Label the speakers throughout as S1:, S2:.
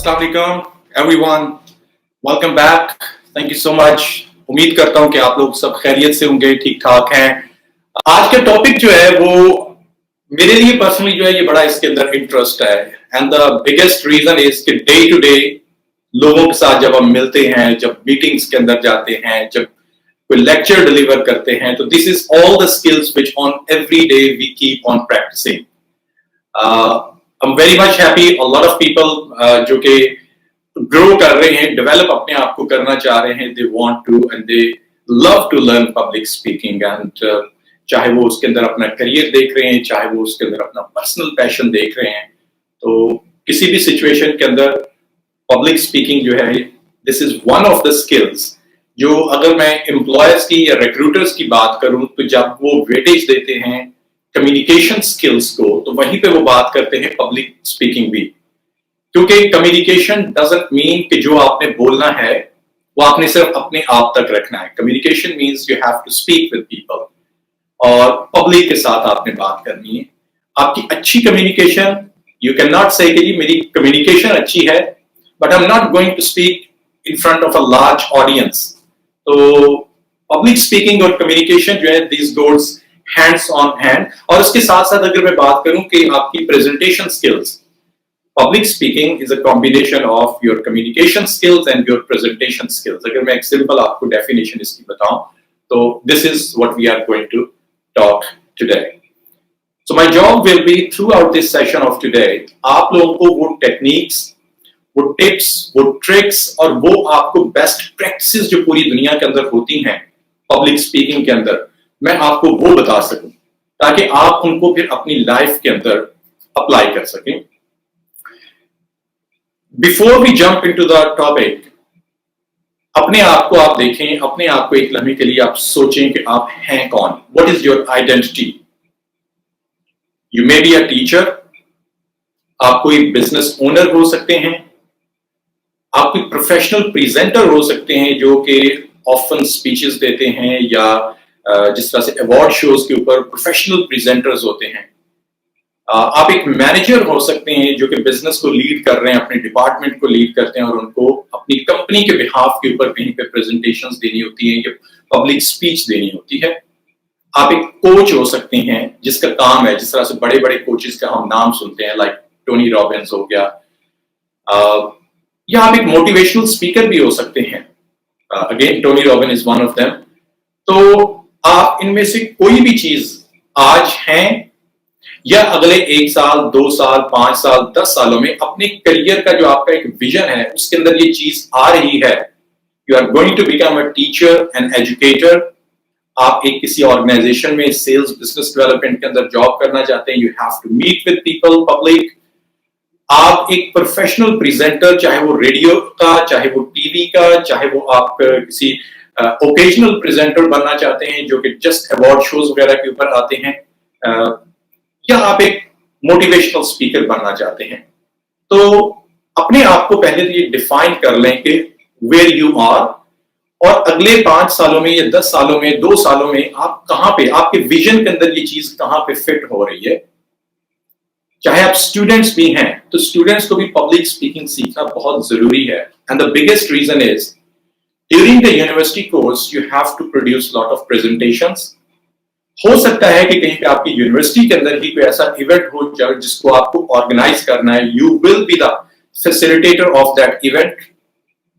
S1: अस्सलाम वालेकुम everyone, welcome back. Thank you so much. उम्मीद करता हूं कि आप लोग सब खैरियत से होंगे, ठीक ठाक हैं। आज का टॉपिक जो है वो मेरे लिए पर्सनली जो है ये बड़ा इसके अंदर इंटरेस्ट है and the biggest reason is कि डे टू डे लोगों के साथ जब हम मिलते हैं, जब मीटिंग्स के अंदर जाते हैं, जब कोई लेक्चर डिलीवर करते हैं, तो this is all the skills which on every day we keep on practicing. I'm very much happy. A lot of people जो कि ग्रो कर रहे हैं, डेवलप अपने आप को करना चाह रहे हैं, they want to and they love to learn public speaking and चाहे वो उसके अंदर अपना करियर देख रहे हैं, चाहे वो उसके अंदर अपना पर्सनल पैशन देख रहे हैं, तो किसी भी सिचुएशन के अंदर पब्लिक स्पीकिंग जो है this is one of the skills जो अगर मैं एम्प्लॉयर्स की या रिक्रूटर्स की बात करूं तो जब वो वेटेज देते हैं कम्युनिकेशन स्किल्स को, तो वहीं पे वो बात करते हैं पब्लिक स्पीकिंग भी, क्योंकि कम्युनिकेशन डजंट मीन कि जो आपने बोलना है वो आपने सिर्फ अपने आप तक रखना है। Communication means you have to speak with people और पब्लिक के साथ आपने बात करनी है। आपकी अच्छी कम्युनिकेशन, यू कैन नॉट से कि जी मेरी कम्युनिकेशन अच्छी है but I am not going to speak in front of a large audience. तो पब्लिक स्पीकिंग और कम्युनिकेशन जो है this goes hands on hand. और उसके साथ साथ अगर मैं बात करूं कि आपकी presentation skills, public speaking is a combination of your communication skills and your presentation skills. अगर मैं एक सिंपल आपको डेफिनेशन इसकी बताऊं तो this is what we are going to talk today. So my job will be throughout this session of today आप लोगों को वो टेक्निक्स, वो टिप्स, वो ट्रिक्स और वो आपको बेस्ट प्रैक्टिसेस जो पूरी दुनिया के अंदर होती हैं पब्लिक स्पीकिंग के अंदर, मैं आपको वो बता सकूं ताकि आप उनको फिर अपनी लाइफ के अंदर अप्लाई कर सकें। Before we jump into the topic, अपने आप को आप देखें, अपने आप को एक लम्हे के लिए आप सोचें कि आप हैं कौन। What is your identity? You may be a teacher, आप कोई बिजनेस ओनर हो सकते हैं, आप कोई प्रोफेशनल प्रेजेंटर हो सकते हैं जो कि ऑफन स्पीचेस देते हैं या जिस तरह से अवार्ड शोज के ऊपर प्रोफेशनल प्रेजेंटर्स होते हैं। आप एक मैनेजर हो सकते हैं जो कि बिजनेस को लीड कर रहे हैं, अपने डिपार्टमेंट को लीड करते हैं और उनको अपनी कंपनी के बिहाफ के ऊपर कहीं पे प्रेजेंटेशंस देनी होती हैं या पब्लिक स्पीच देनी होती है। आप एक कोच हो सकते हैं जिसका काम है, जिस तरह से बड़े बड़े कोचेस का हम नाम सुनते हैं लाइक टोनी रॉबिन्स हो गया, या आप एक मोटिवेशनल स्पीकर भी हो सकते हैं। Again Tony robin is one of them. तो आप इनमें से कोई भी चीज आज हैं या अगले 1 साल, 2 साल, 5 साल, 10 सालों में अपने करियर का जो आपका एक विजन है उसके अंदर ये चीज आ रही है। You are going to become a teacher and educator. आप एक किसी ऑर्गेनाइजेशन में सेल्स बिजनेस डेवलपमेंट के अंदर जॉब करना चाहते हैं, you have to meet with people, public. आप एक प्रोफेशनल प्रेजेंटर, चाहे वो रेडियो का, चाहे वो टीवी का, चाहे वो आप किसी ओकेजनल प्रेजेंटर बनना चाहते हैं जो कि जस्ट अवार्ड शोज वगैरह के ऊपर आते हैं, या आप एक मोटिवेशनल स्पीकर बनना चाहते हैं। तो अपने आप को पहले तो ये डिफाइन कर लें कि वेयर यू आर और अगले 5 सालों में या 10 सालों में, 2 सालों में आप कहां पे, आपके विजन के अंदर ये चीज कहां पे फिट हो रही है। चाहे आप स्टूडेंट्स भी हैं तो स्टूडेंट्स को भी पब्लिक स्पीकिंग सीखना बहुत जरूरी है। And the biggest reason is during the university course you have to produce lot of presentations. हो सकता है कि कहीं पे आपकी यूनिवर्सिटी के अंदर ही कोई ऐसा इवेंट हो जाए जिसको आपको ऑर्गेनाइज करना है, you will be the facilitator of that event,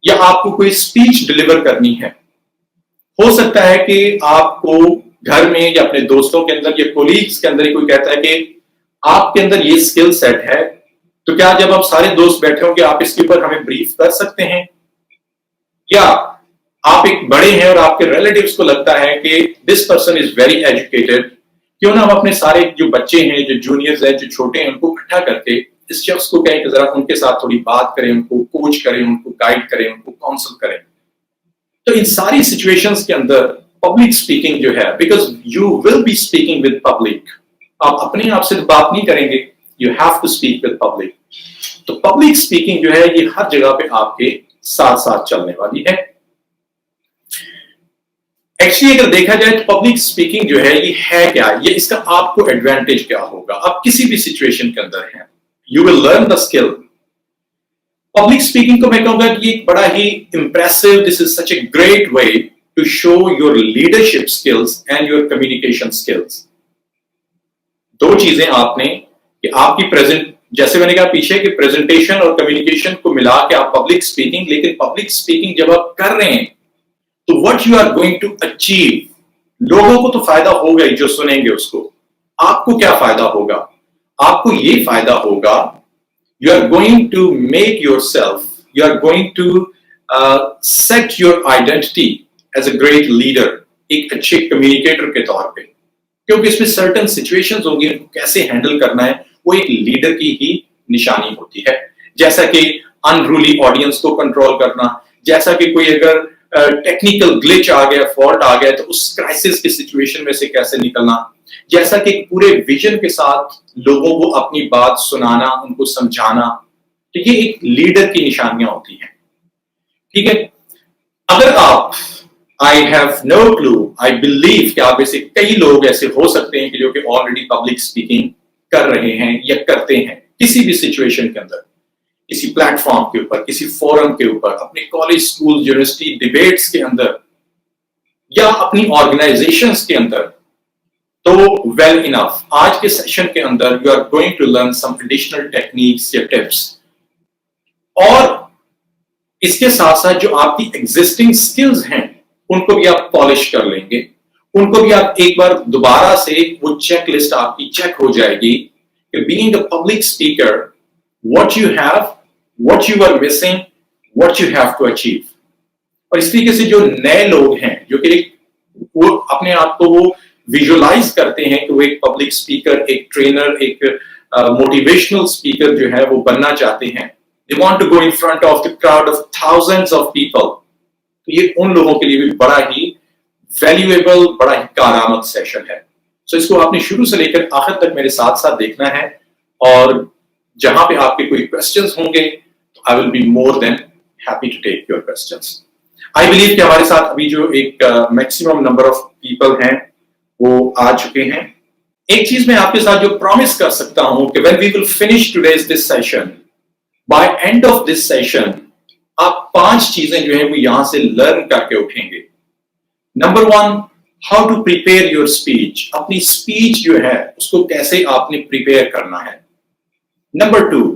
S1: या आपको कोई स्पीच डिलीवर करनी है। हो सकता है कि आपको घर में या अपने दोस्तों के अंदर या कोलीग्स के अंदर कोई कहता है कि आपके अंदर ये स्किल सेट है, तो क्या जब आप सारे दोस्त बैठे होंगे आप इसके ऊपर हमें ब्रीफ कर सकते हैं? या आप एक बड़े हैं और आपके रिलेटिव्स को लगता है कि this person is very educated, क्यों ना हम अपने सारे जो बच्चे हैं, जो जूनियर्स हैं, जो छोटे हैं, उनको इकट्ठा करके इस शख्स को कहें कि जरा उनके साथ थोड़ी बात करें, उनको कोच करें, उनको गाइड करें, उनको काउंसल करें। तो इन सारी सिचुएशंस के अंदर पब्लिक स्पीकिंग जो है, because you will be speaking with public, आप अपने आप से बात नहीं करेंगे, you have to speak with public. तो पब्लिक स्पीकिंग जो है ये हर जगह पे आपके साथ साथ चलने वाली है। एक्चुअली अगर देखा जाए तो पब्लिक स्पीकिंग जो है ये है क्या, ये इसका आपको एडवांटेज क्या होगा। आप किसी भी सिचुएशन के अंदर हैं, you will learn the skill public speaking को मैं कहूंगा कि एक बड़ा ही impressive, this is such a great way to show your leadership skills and your communication skills. दो चीजें आपने कि आपकी प्रेजेंट, जैसे मैंने कहा पीछे कि प्रेजेंटेशन और कम्युनिकेशन को मिला के आप पब्लिक स्पीकिंग, लेकिन पब्लिक स्पीकिंग जब आप कर रहे हैं तो what you are going to achieve, लोगों को तो फायदा होगा ही जो सुनेंगे उसको। आपको क्या फायदा होगा? आपको ये फायदा होगा, you are going to make yourself, you are going to set your identity as a great leader, एक अच्छे कम्युनिकेटर के तौर पे, क्योंकि इसमें सर्टन सिचुएशंस होंगी, कैसे हैंडल करना है वो एक लीडर की ही निशानी होती है। जैसा कि अनरूली ऑडियंस को कंट्रोल करना, जैसा कि कोई अगर टेक्निकल ग्लिच आ गया, फॉल्ट आ गया, तो उस क्राइसिस की सिचुएशन में से कैसे निकलना, जैसा कि पूरे विजन के साथ लोगों को अपनी बात सुनाना, उनको समझाना, तो ये एक लीडर की निशानियां होती हैं। ठीक है, अगर आप, I have no clue, I believe कि आप ऐसे कई लोग ऐसे हो सकते हैं कि जो कि ऑलरेडी पब्लिक स्पीकिंग कर रहे हैं या करते हैं किसी भी सिचुएशन के अंदर, किसी प्लेटफॉर्म के ऊपर, किसी फोरम के ऊपर, अपने कॉलेज, स्कूल, यूनिवर्सिटी डिबेट्स के अंदर या अपनी ऑर्गेनाइजेशंस के अंदर। तो वेल इनफ, आज के सेशन के अंदर you are going to learn some additional techniques या टिप्स, और इसके साथ साथ जो आपकी एग्जिस्टिंग स्किल्स हैं उनको भी आप पॉलिश कर लेंगे, उनको भी आप एक बार दोबारा से वो चेक लिस्ट आपकी चेक हो जाएगी कि being a public speaker, what you have, what you are missing, what you have to achieve. और इस तरीके से जो नए लोग हैं जो कि वो अपने आप को वो विजुअलाइज करते हैं कि वो एक पब्लिक स्पीकर, एक ट्रेनर, एक मोटिवेशनल स्पीकर जो है वो बनना चाहते हैं, they want to go in front of the crowd of thousands of people, तो ये उन लोगों के लिए भी बड़ा ही वैल्यूएबल, बड़ा ही कारआमद सेशन है। सो इसको आपने शुरू से लेकर आखिर तक मेरे साथ साथ देखना है, और जहां पे आपके कोई क्वेश्चंस होंगे तो I will be more than happy to take your questions. I believe कि हमारे साथ अभी जो एक मैक्सिमम नंबर ऑफ पीपल हैं वो आ चुके हैं। एक चीज मैं आपके साथ जो प्रॉमिस कर सकता हूं कि when we will finish today's this session, by end of this session आप 5 चीजें जो है वो यहां से लर्न करके उठेंगे। Number 1, how to prepare your speech, अपनी स्पीच जो है उसको कैसे आपने प्रिपेयर करना है। Number 2,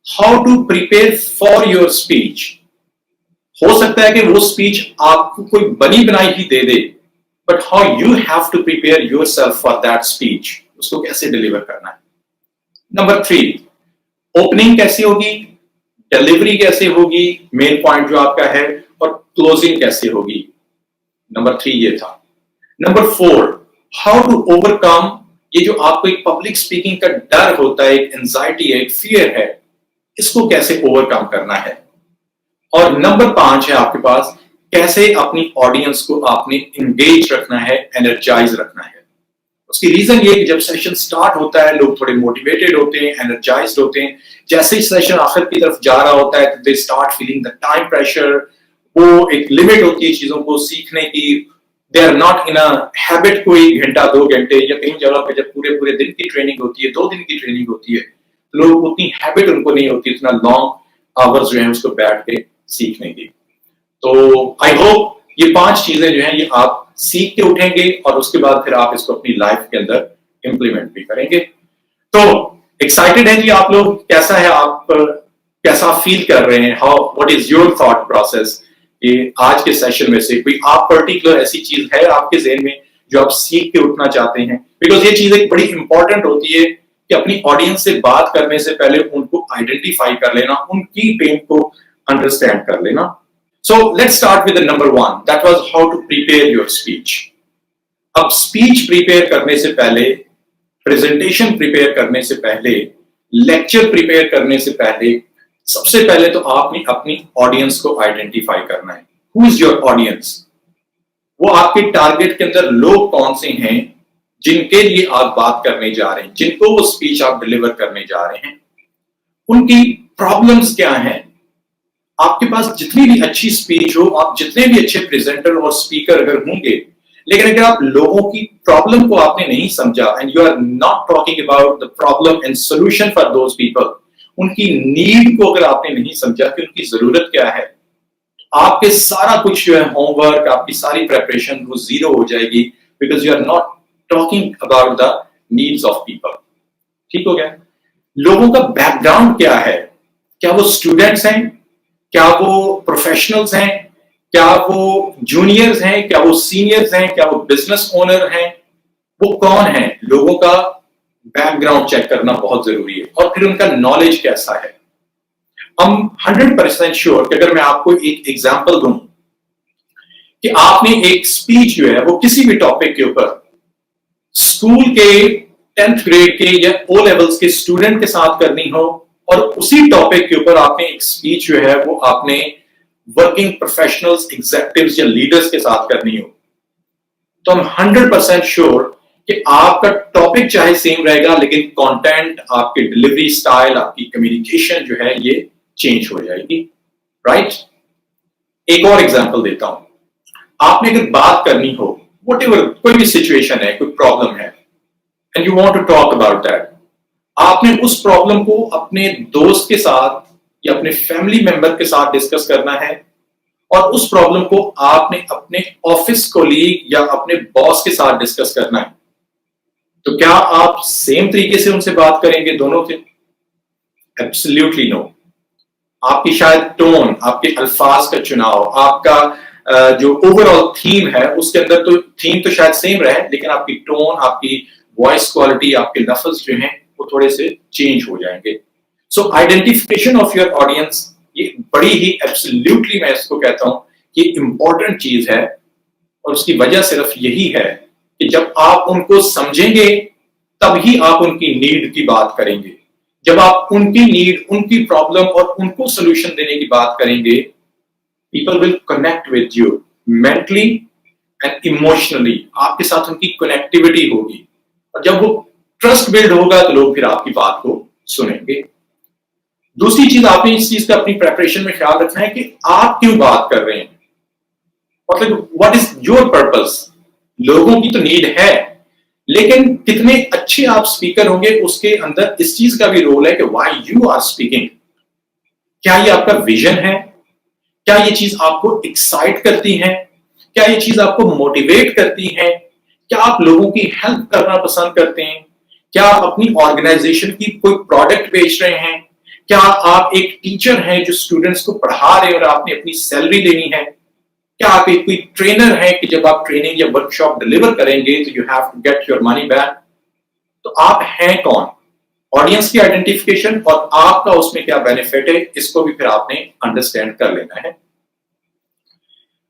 S1: how to prepare for your speech, हो सकता है कि वो स्पीच आपको कोई बनी बनाई ही दे दे, but how you have to prepare yourself for that speech, उसको कैसे डिलीवर करना है। नंबर 3, ओपनिंग कैसी होगी, डिलीवरी कैसे होगी, मेन पॉइंट जो आपका है, और क्लोजिंग कैसे होगी। नंबर 3 ये था। नंबर 4, हाउ टू ओवरकम, ये जो आपको एक पब्लिक स्पीकिंग का डर होता है, एक एंजाइटी है, एक फियर है, इसको कैसे ओवरकम करना है। और नंबर 5 है आपके पास, कैसे अपनी ऑडियंस को आपने इंगेज रखना है, एनर्जाइज रखना है। उसकी रीजन ये कि जब सेशन स्टार्ट होता है लोग थोड़े मोटिवेटेड होते हैं, एनर्जाइज्ड होते हैं, जैसे ही सेशन आखिर की तरफ जा रहा होता है they start feeling the time pressure, वो एक लिमिट होती है चीजों को सीखने की, they are not in a habit कोई घंटा 2 घंटे, या कई जगह पे जब पूरे पूरे दिन की ट्रेनिंग होती है, 2 दिन की ट्रेनिंग होती है, लोग उतनी हैबिट उनको नहीं होती इतना लॉन्ग आवर्स जो है उसको बैठ के सीखने की। तो आई होप ये 5 चीजें जो हैं ये आप सीख के उठेंगे और उसके बाद फिर आप इसको अपनी लाइफ के अंदर इंप्लीमेंट भी करेंगे। तो एक्साइटेड हैं जी आप लोग, कैसा है, आप कैसा फील कर रहे हैं, how, what is your thought process, ये आज के सेशन में से कोई आप पर्टिकुलर ऐसी चीज है आपके ज़हन में जो आप सीख के उठना चाहते हैं। बिकॉज ये चीज एक बड़ी इंपॉर्टेंट होती है कि अपनी ऑडियंस से बात करने से पहले उनको आइडेंटिफाई कर लेना, उनकी पेन को अंडरस्टैंड कर लेना। So let's start with the number 1. That was how to prepare your speech. अब स्पीच प्रिपेयर करने से पहले, प्रेजेंटेशन प्रिपेयर करने से पहले, लेक्चर प्रिपेयर करने से पहले, सबसे पहले तो आपने अपनी ऑडियंस को आइडेंटिफाई करना है। Who is your audience? वो आपके टारगेट के अंदर लोग कौन से हैं जिनके लिए आप बात करने जा रहे हैं, जिनको वो स्पीच आप डिलीवर करने जा रहे हैं, उनकी प्रॉब्लम्स क्या हैं। आपके पास जितनी भी अच्छी स्पीच हो, आप जितने भी अच्छे प्रेजेंटर और स्पीकर अगर होंगे, लेकिन अगर आप लोगों की प्रॉब्लम को आपने नहीं समझा, and you are not talking about the problem and solution for those people, उनकी नीड को अगर आपने नहीं समझा कि उनकी जरूरत क्या है, आपके सारा कुछ जो है होमवर्क, आपकी सारी प्रेपरेशन वो जीरो हो जाएगी, because you are not talking about the needs of people. ठीक हो गया? लोगों का बैकग्राउंड क्या है, क्या वो स्टूडेंट्स हैं, क्या वो प्रोफेशनल्स हैं, क्या वो जूनियर्स हैं, क्या वो सीनियर्स हैं, क्या वो बिजनेस ओनर हैं, वो कौन है, लोगों का बैकग्राउंड चेक करना बहुत जरूरी है। और फिर उनका नॉलेज कैसा है। हम 100% श्योर कि अगर मैं आपको एक एग्जांपल दूं कि आपने एक स्पीच जो है वो किसी भी टॉपिक के ऊपर स्कूल के 10th ग्रेड के या ओ लेवल्स के स्टूडेंट के साथ करनी हो, और उसी टॉपिक के ऊपर आपने एक स्पीच जो है वो आपने वर्किंग प्रोफेशनल्स, एग्जीक्यूटिव्स या लीडर्स के साथ करनी हो, तो हम 100% श्योर कि आपका टॉपिक चाहे सेम रहेगा, लेकिन कंटेंट, आपके डिलीवरी स्टाइल, आपकी कम्युनिकेशन जो है ये चेंज हो जाएगी। राइट? एक और एग्जांपल देता हूं। आपने अगर बात करनी हो, व्हाटएवर, कोई भी सिचुएशन है, कोई प्रॉब्लम है, and you want to talk about that, आपने उस प्रॉब्लम को अपने दोस्त के साथ या अपने फैमिली मेंबर के साथ डिस्कस करना है, और उस प्रॉब्लम को आपने अपने ऑफिस कोलीग या अपने बॉस के साथ डिस्कस करना है, तो क्या आप सेम तरीके से उनसे बात करेंगे दोनों से? Absolutely no. आपकी शायद टोन, आपके अल्फाज का चुनाव, आपका जो ओवरऑल थीम है उसके अंदर, तो थीम तो शायद सेम रहे, लेकिन आपकी टोन, आपकी वॉइस क्वालिटी, आपके लफ्ज जो हैं वो थोड़े से चेंज हो जाएंगे। सो आइडेंटिफिकेशन ऑफ योर ऑडियंस, ये बड़ी ही एब्सोल्युटली मैं इसको कहता हूं कि इंपॉर्टेंट चीज है, और उसकी वजह सिर्फ यही है कि जब आप उनको समझेंगे तभी आप उनकी नीड की बात करेंगे। जब आप उनकी नीड, उनकी प्रॉब्लम और उनको सोल्यूशन देने की बात करेंगे, people will connect with you mentally and emotionally. आपके साथ उनकी कनेक्टिविटी होगी, और जब वो ट्रस्ट बिल्ड होगा तो लोग फिर आपकी बात को सुनेंगे। दूसरी चीज, आपने इस चीज का अपनी प्रेपरेशन में ख्याल रखना है कि आप क्यों बात कर रहे हैं, मतलब व्हाट इज योर पर्पस। लोगों की तो नीड है, लेकिन कितने अच्छे आप स्पीकर होंगे उसके अंदर इस चीज का भी रोल है कि व्हाई यू आर स्पीकिंग। क्या ये आपका विजन है? क्या ये चीज आपको एक्साइट करती है? क्या ये चीज आपको मोटिवेट करती है? क्या आप लोगों की हेल्प करना पसंद करते हैं? क्या आप अपनी ऑर्गेनाइजेशन की कोई प्रोडक्ट बेच रहे हैं? क्या आप एक टीचर हैं जो स्टूडेंट्स को पढ़ा रहे हैं और आपने अपनी सैलरी लेनी है? क्या आप एक कोई ट्रेनर है कि जब आप ट्रेनिंग या वर्कशॉप डिलीवर करेंगे तो you have to get your money back? तो आप हैं कौन? ऑडियंस की आइडेंटिफिकेशन और आपका उसमें क्या बेनिफिट है, इसको भी फिर आपने अंडरस्टैंड कर लेना है।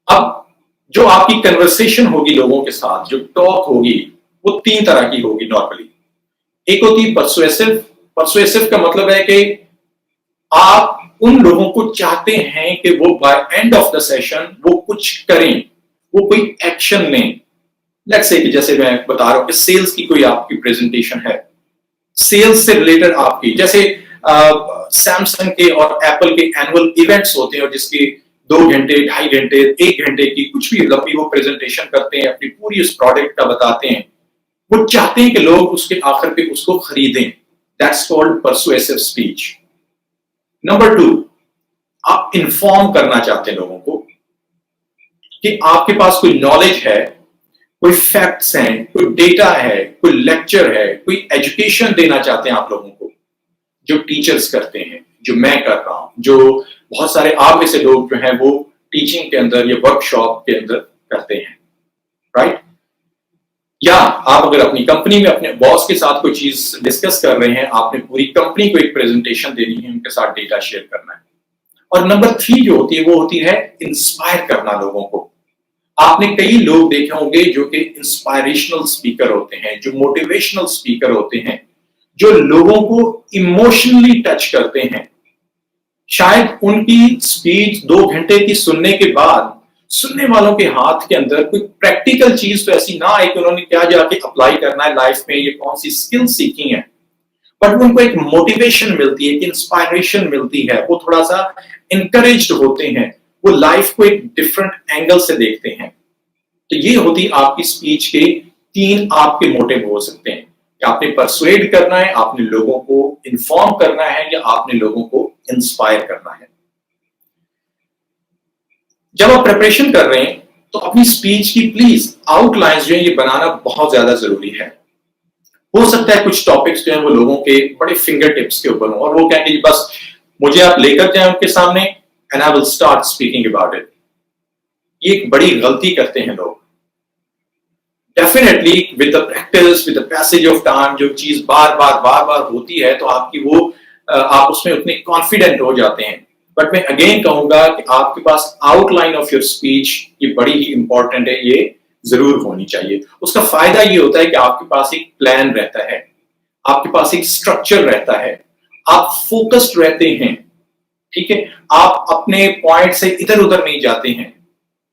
S1: अब जो आपकी कन्वर्सेशन होगी लोगों के साथ, जो टॉक होगी, वो 3 तरह की होगी नॉर्मली। एक होती है परसुएसिव। परसुएसिव का मतलब है कि आप उन लोगों को चाहते हैं कि वो by end of the session वो कुछ करें, वो कोई एक्शन लें। लेट्स से कि जैसे मैं बता रहा हूं कि सेल्स की कोई आपकी प्रेजेंटेशन है, सेल्स से रिलेटेड आपकी, जैसे सैमसंग के और एप्पल के एनुअल इवेंट्स होते हैं, और जिसकी 2 घंटे, 2.5 घंटे, 1 घंटे की कुछ भी लंबी वो प्रेजेंटेशन करते हैं, अपनी पूरी उस प्रोडक्ट का बताते हैं। वो चाहते हैं कि लोग उसके आखिर पे उसको खरीदें। That's called persuasive speech. Number 2, आप इन्फॉर्म करना चाहते हैं लोगों को कि आपके पास कोई नॉलेज है, कोई फैक्ट्स हैं, कोई डेटा है, कोई लेक्चर है, कोई एजुकेशन देना चाहते हैं आप लोगों को, जो टीचर्स करते हैं, जो मैं कर रहा हूं, जो बहुत सारे आप में से लोग जो हैं वो टीचिंग के अंदर या वर्कशॉप के अंदर करते हैं। राइट? या आप अगर अपनी कंपनी में अपने बॉस के साथ कोई चीज डिस्कस कर रहे हैं, आपने पूरी कंपनी को एक प्रेजेंटेशन देनी है, उनके साथ डेटा शेयर करना है। और नंबर 3 जो होती है वो होती है इंस्पायर करना लोगों को। आपने कई लोग देखे होंगे जो कि इंस्पायरेशनल स्पीकर होते हैं, जो मोटिवेशनल स्पीकर होते हैं, जो लोगों को इमोशनली टच करते हैं। शायद उनकी स्पीच 2 घंटे की सुनने के बाद सुनने वालों के हाथ के अंदर कोई प्रैक्टिकल चीज तो ऐसी ना आए कि उन्होंने क्या जाके अप्लाई करना है लाइफ में, ये कौन सी स्किल सीखी है, बट उनको एक मोटिवेशन मिलती है, एक इंस्पायरेशन मिलती है, वो थोड़ा सा इनकरेज्ड होते हैं, वो लाइफ को एक डिफरेंट एंगल से देखते हैं। तो ये होती आपकी स्पीच के 3 आपके मोटिव हो सकते हैं। कि आपने परसुएड करना है, आपने लोगों को इन्फॉर्म करना है या आपने लोगों को इंस्पायर करना है। जब आप प्रिपरेशन कर रहे हैं तो अपनी स्पीच की प्लीज आउटलाइंस जो है ये बनाना बहुत ज्यादा जरूरी है। हो सकता है कुछ टॉपिक्स जो है वो लोगों के बड़े फिंगर टिप्स के ऊपर हो और वो कहेंगे बस मुझे आप लेकर जाए उनके सामने and I will start speaking about it. ये एक बड़ी गलती करते हैं लोग। Definitely with the practice, with the passage of time, जो चीज बार बार होती है तो आपकी वो आप उसमें उतने कॉन्फिडेंट हो जाते हैं। बट मैं अगेन कहूंगा कि आपके पास आउटलाइन ऑफ योर स्पीच ये बड़ी ही इंपॉर्टेंट है, ये जरूर होनी चाहिए। उसका फायदा ये होता है कि आपके पास एक प्लान रहता है, आपके पास एक स्ट्रक्चर रहता है, आप फोकस्ड रहते हैं, ठीक है, आप अपने पॉइंट से इधर उधर नहीं जाते हैं।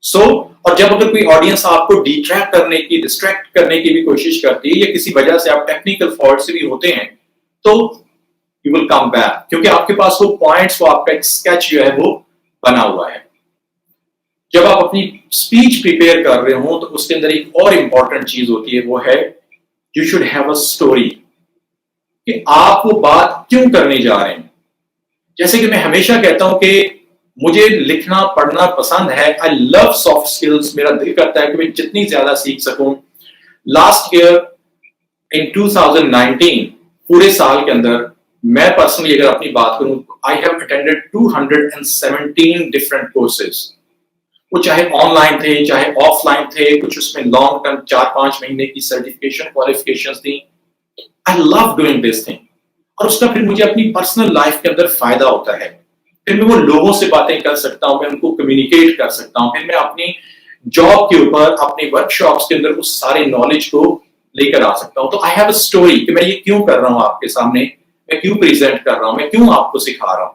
S1: और जब अगर कोई ऑडियंस आपको डिस्ट्रैक्ट करने की भी कोशिश करती है या किसी वजह से आप टेक्निकल फॉल्ट से भी होते हैं तो यू विल कम बैक, क्योंकि आपके पास वो पॉइंट्स, वो आपका एक स्केच जो है वो बना हुआ है। जब आप अपनी स्पीच प्रिपेयर कर रहे हो तो उसके अंदर एक और इंपॉर्टेंट चीज होती है, वो है you should have a story, कि आप वो बात क्यों करने जा रहे हैं। जैसे कि मैं हमेशा कहता हूं कि मुझे लिखना पढ़ना पसंद है, आई लव सॉफ्ट स्किल्स, मेरा दिल करता है कि मैं जितनी ज्यादा सीख सकूं। लास्ट ईयर इन 2019 पूरे साल के अंदर मैं पर्सनली अगर अपनी बात करूं, I have attended 217 different courses. वो चाहे ऑनलाइन थे चाहे ऑफलाइन थे, कुछ उसमें लॉन्ग टर्म 4-5 महीने की सर्टिफिकेशन क्वालिफिकेशंस थी। I love doing this thing और उसका फिर मुझे अपनी पर्सनल लाइफ के अंदर फायदा होता है। फिर मैं वो लोगों से बातें कर सकता हूं, मैं उनको कम्युनिकेट कर सकता हूं, फिर मैं अपनी जॉब के ऊपर, अपने वर्कशॉप्स के अंदर उस सारे नॉलेज को लेकर आ सकता हूं। तो आई हैव अ स्टोरी कि मैं ये क्यों कर रहा हूं आपके सामने, मैं क्यों प्रेजेंट कर रहा हूं, मैं क्यों आपको सिखा रहा हूं।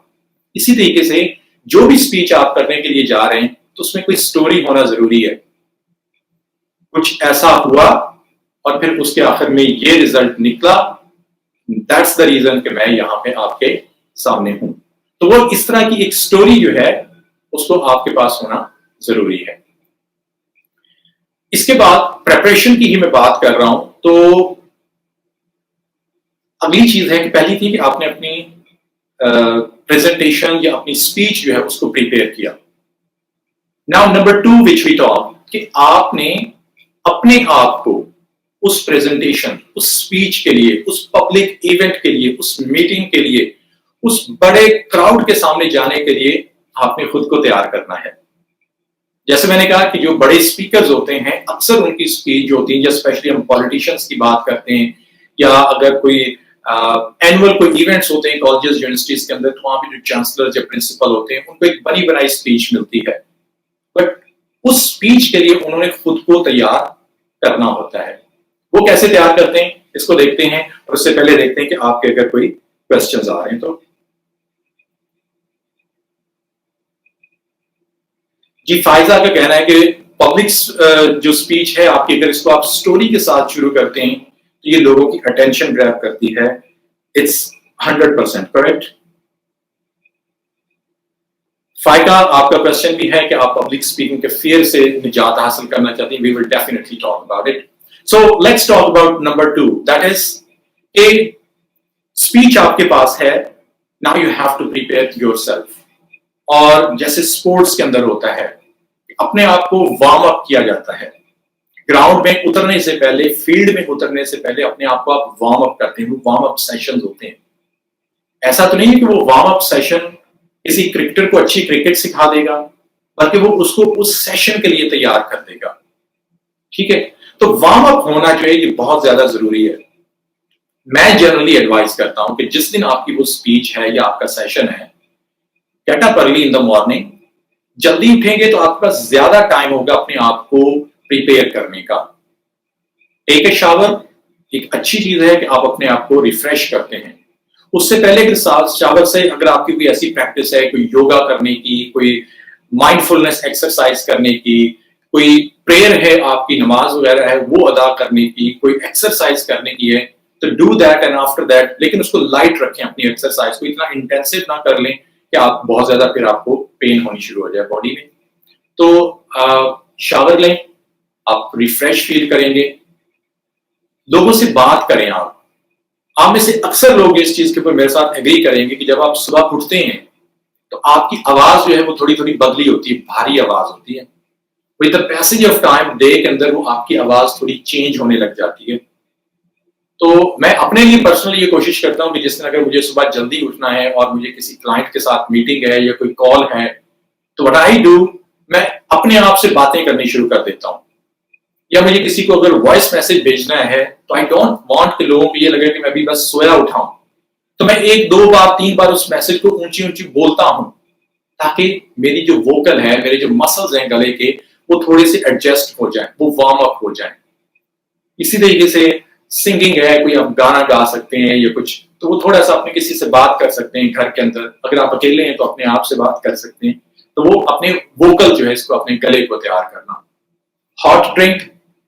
S1: इसी तरीके से जो भी स्पीच आप करने के लिए जा रहे हैं तो उसमें कोई स्टोरी होना जरूरी है। कुछ ऐसा हुआ और फिर उसके आखिर में ये रिजल्ट निकला, दैट्स द रीजन कि मैं यहां पे आपके सामने हूं। तो वो इस तरह की एक स्टोरी जो है उसको आपके पास होना जरूरी है। इसके बाद प्रेपरेशन की ही मैं बात कर रहा हूं तो अगली चीज है कि पहली थी कि आपने अपनी प्रेजेंटेशन या अपनी स्पीच जो है उसको प्रिपेयर किया। Now number 2 which we talk, कि आपने अपने आप को उस प्रेजेंटेशन, उस स्पीच के लिए, उस पब्लिक इवेंट के लिए, उस मीटिंग के लिए, उस बड़े क्राउड के सामने जाने के लिए आपने खुद को तैयार करना है। जैसे मैंने कहा कि जो बड़े स्पीकर्स होते हैं अक्सर उनकी स्पीच जो होती है, स्पेशली हम पॉलिटिशियंस की बात करते हैं या अगर कोई एनुअल कोई इवेंट्स होते हैं कॉलेजेस यूनिवर्सिटीज के अंदर, तो वहां पे जो चांसलर या प्रिंसिपल होते हैं उनको एक बनी बनाई स्पीच मिलती है। बट उस स्पीच के लिए उन्होंने खुद को तैयार करना होता है। वो कैसे तैयार करते हैं इसको देखते हैं और उससे पहले देखते हैं कि आपके अगर कोई क्वेश्चंस आ रहे हैं तो। जी फायजा का कहना है कि पब्लिक जो स्पीच है आपकी, अगर इसको आप स्टोरी के साथ शुरू करते हैं तो ये लोगों की अटेंशन ग्रैब करती है। It's 100% correct. फायका आपका क्वेश्चन भी है कि आप पब्लिक स्पीकिंग के फियर से निजात हासिल करना चाहते हैं। We will definitely talk about it. So let's talk about number 2, that is a speech आपके पास है, now you have to prepare yourself. और जैसे स्पोर्ट्स के अंदर होता है, अपने आप को वार्म अप किया जाता है। ग्राउंड में उतरने से पहले, फील्ड में उतरने से पहले अपने आप को आप वार्म अप करते हैं। वो वार्म अप सेशन होते हैं। ऐसा तो नहीं है कि वो वार्म अप सेशन किसी क्रिकेटर को अच्छी क्रिकेट सिखा देगा, बल्कि वो उसको उस सेशन के लिए तैयार कर देगा। ठीक है, तो वार्म अप होना जो है ये बहुत ज्यादा जरूरी है। मैं जनरली एडवाइस करता हूं कि जिस दिन आपकी वो स्पीच है या आपका सेशन है, get up early in the morning. जल्दी उठेंगे तो आपके पास ज्यादा टाइम होगा अपने आप को प्रिपेयर करने का। टेक ए शावर एक अच्छी चीज है कि आप अपने आप को रिफ्रेश करते हैं। उससे पहले के साथ शावर से अगर आपकी कोई ऐसी प्रैक्टिस है, कोई योगा करने की, कोई माइंडफुलनेस एक्सरसाइज करने की, कोई प्रेयर है, आपकी नमाज वगैरह है वो अदा करने की, कोई एक्सरसाइज करने की है, तो do that and after that. लेकिन उसको लाइट रखें, अपनी एक्सरसाइज को इतना इंटेंसिव ना कर लें कि आप बहुत ज्यादा फिर आपको पेन होनी शुरू हो जाए बॉडी में। तो शावर लें, आप रिफ्रेश फील करेंगे। लोगों से बात करें आप, आप में से अक्सर लोग इस चीज के ऊपर मेरे साथ एग्री करेंगे कि जब आप सुबह उठते हैं तो आपकी आवाज जो है वो थोड़ी थोड़ी बदली होती है, भारी आवाज होती है। With the passage of time day के अंदर वो आपकी आवाज थोड़ी चेंज होने लग जाती है। तो मैं अपने लिए पर्सनली ये कोशिश करता हूँ कि जिस दिन अगर मुझे सुबह जल्दी उठना है और मुझे किसी क्लाइंट के साथ मीटिंग है या कोई कॉल है, तो व्हाट आई डू, मैं अपने आप से बातें करनी शुरू कर देता हूँ। या मुझे किसी को अगर वॉइस मैसेज भेजना है तो आई डोंट वांट कि लोगों को ये लगे कि मैं अभी बस सोया उठा हूं, तो मैं 1 2 बार 3 बार उस मैसेज को ऊंची ऊंची बोलता हूं, ताकि मेरी जो वोकल है, मेरे जो मसल्स हैं गले के, वो थोड़े से एडजस्ट हो जाए, वो वार्म अप हो जाए। इसी तरीके से सिंगिंग है, कोई आप गाना गा सकते हैं या कुछ, तो वो थोड़ा सा अपने किसी से बात कर सकते हैं घर के अंदर। अगर आप अकेले हैं तो अपने आप से बात कर सकते हैं। तो वो अपने वोकल जो है, इसको अपने गले को तैयार करना। Hot drink,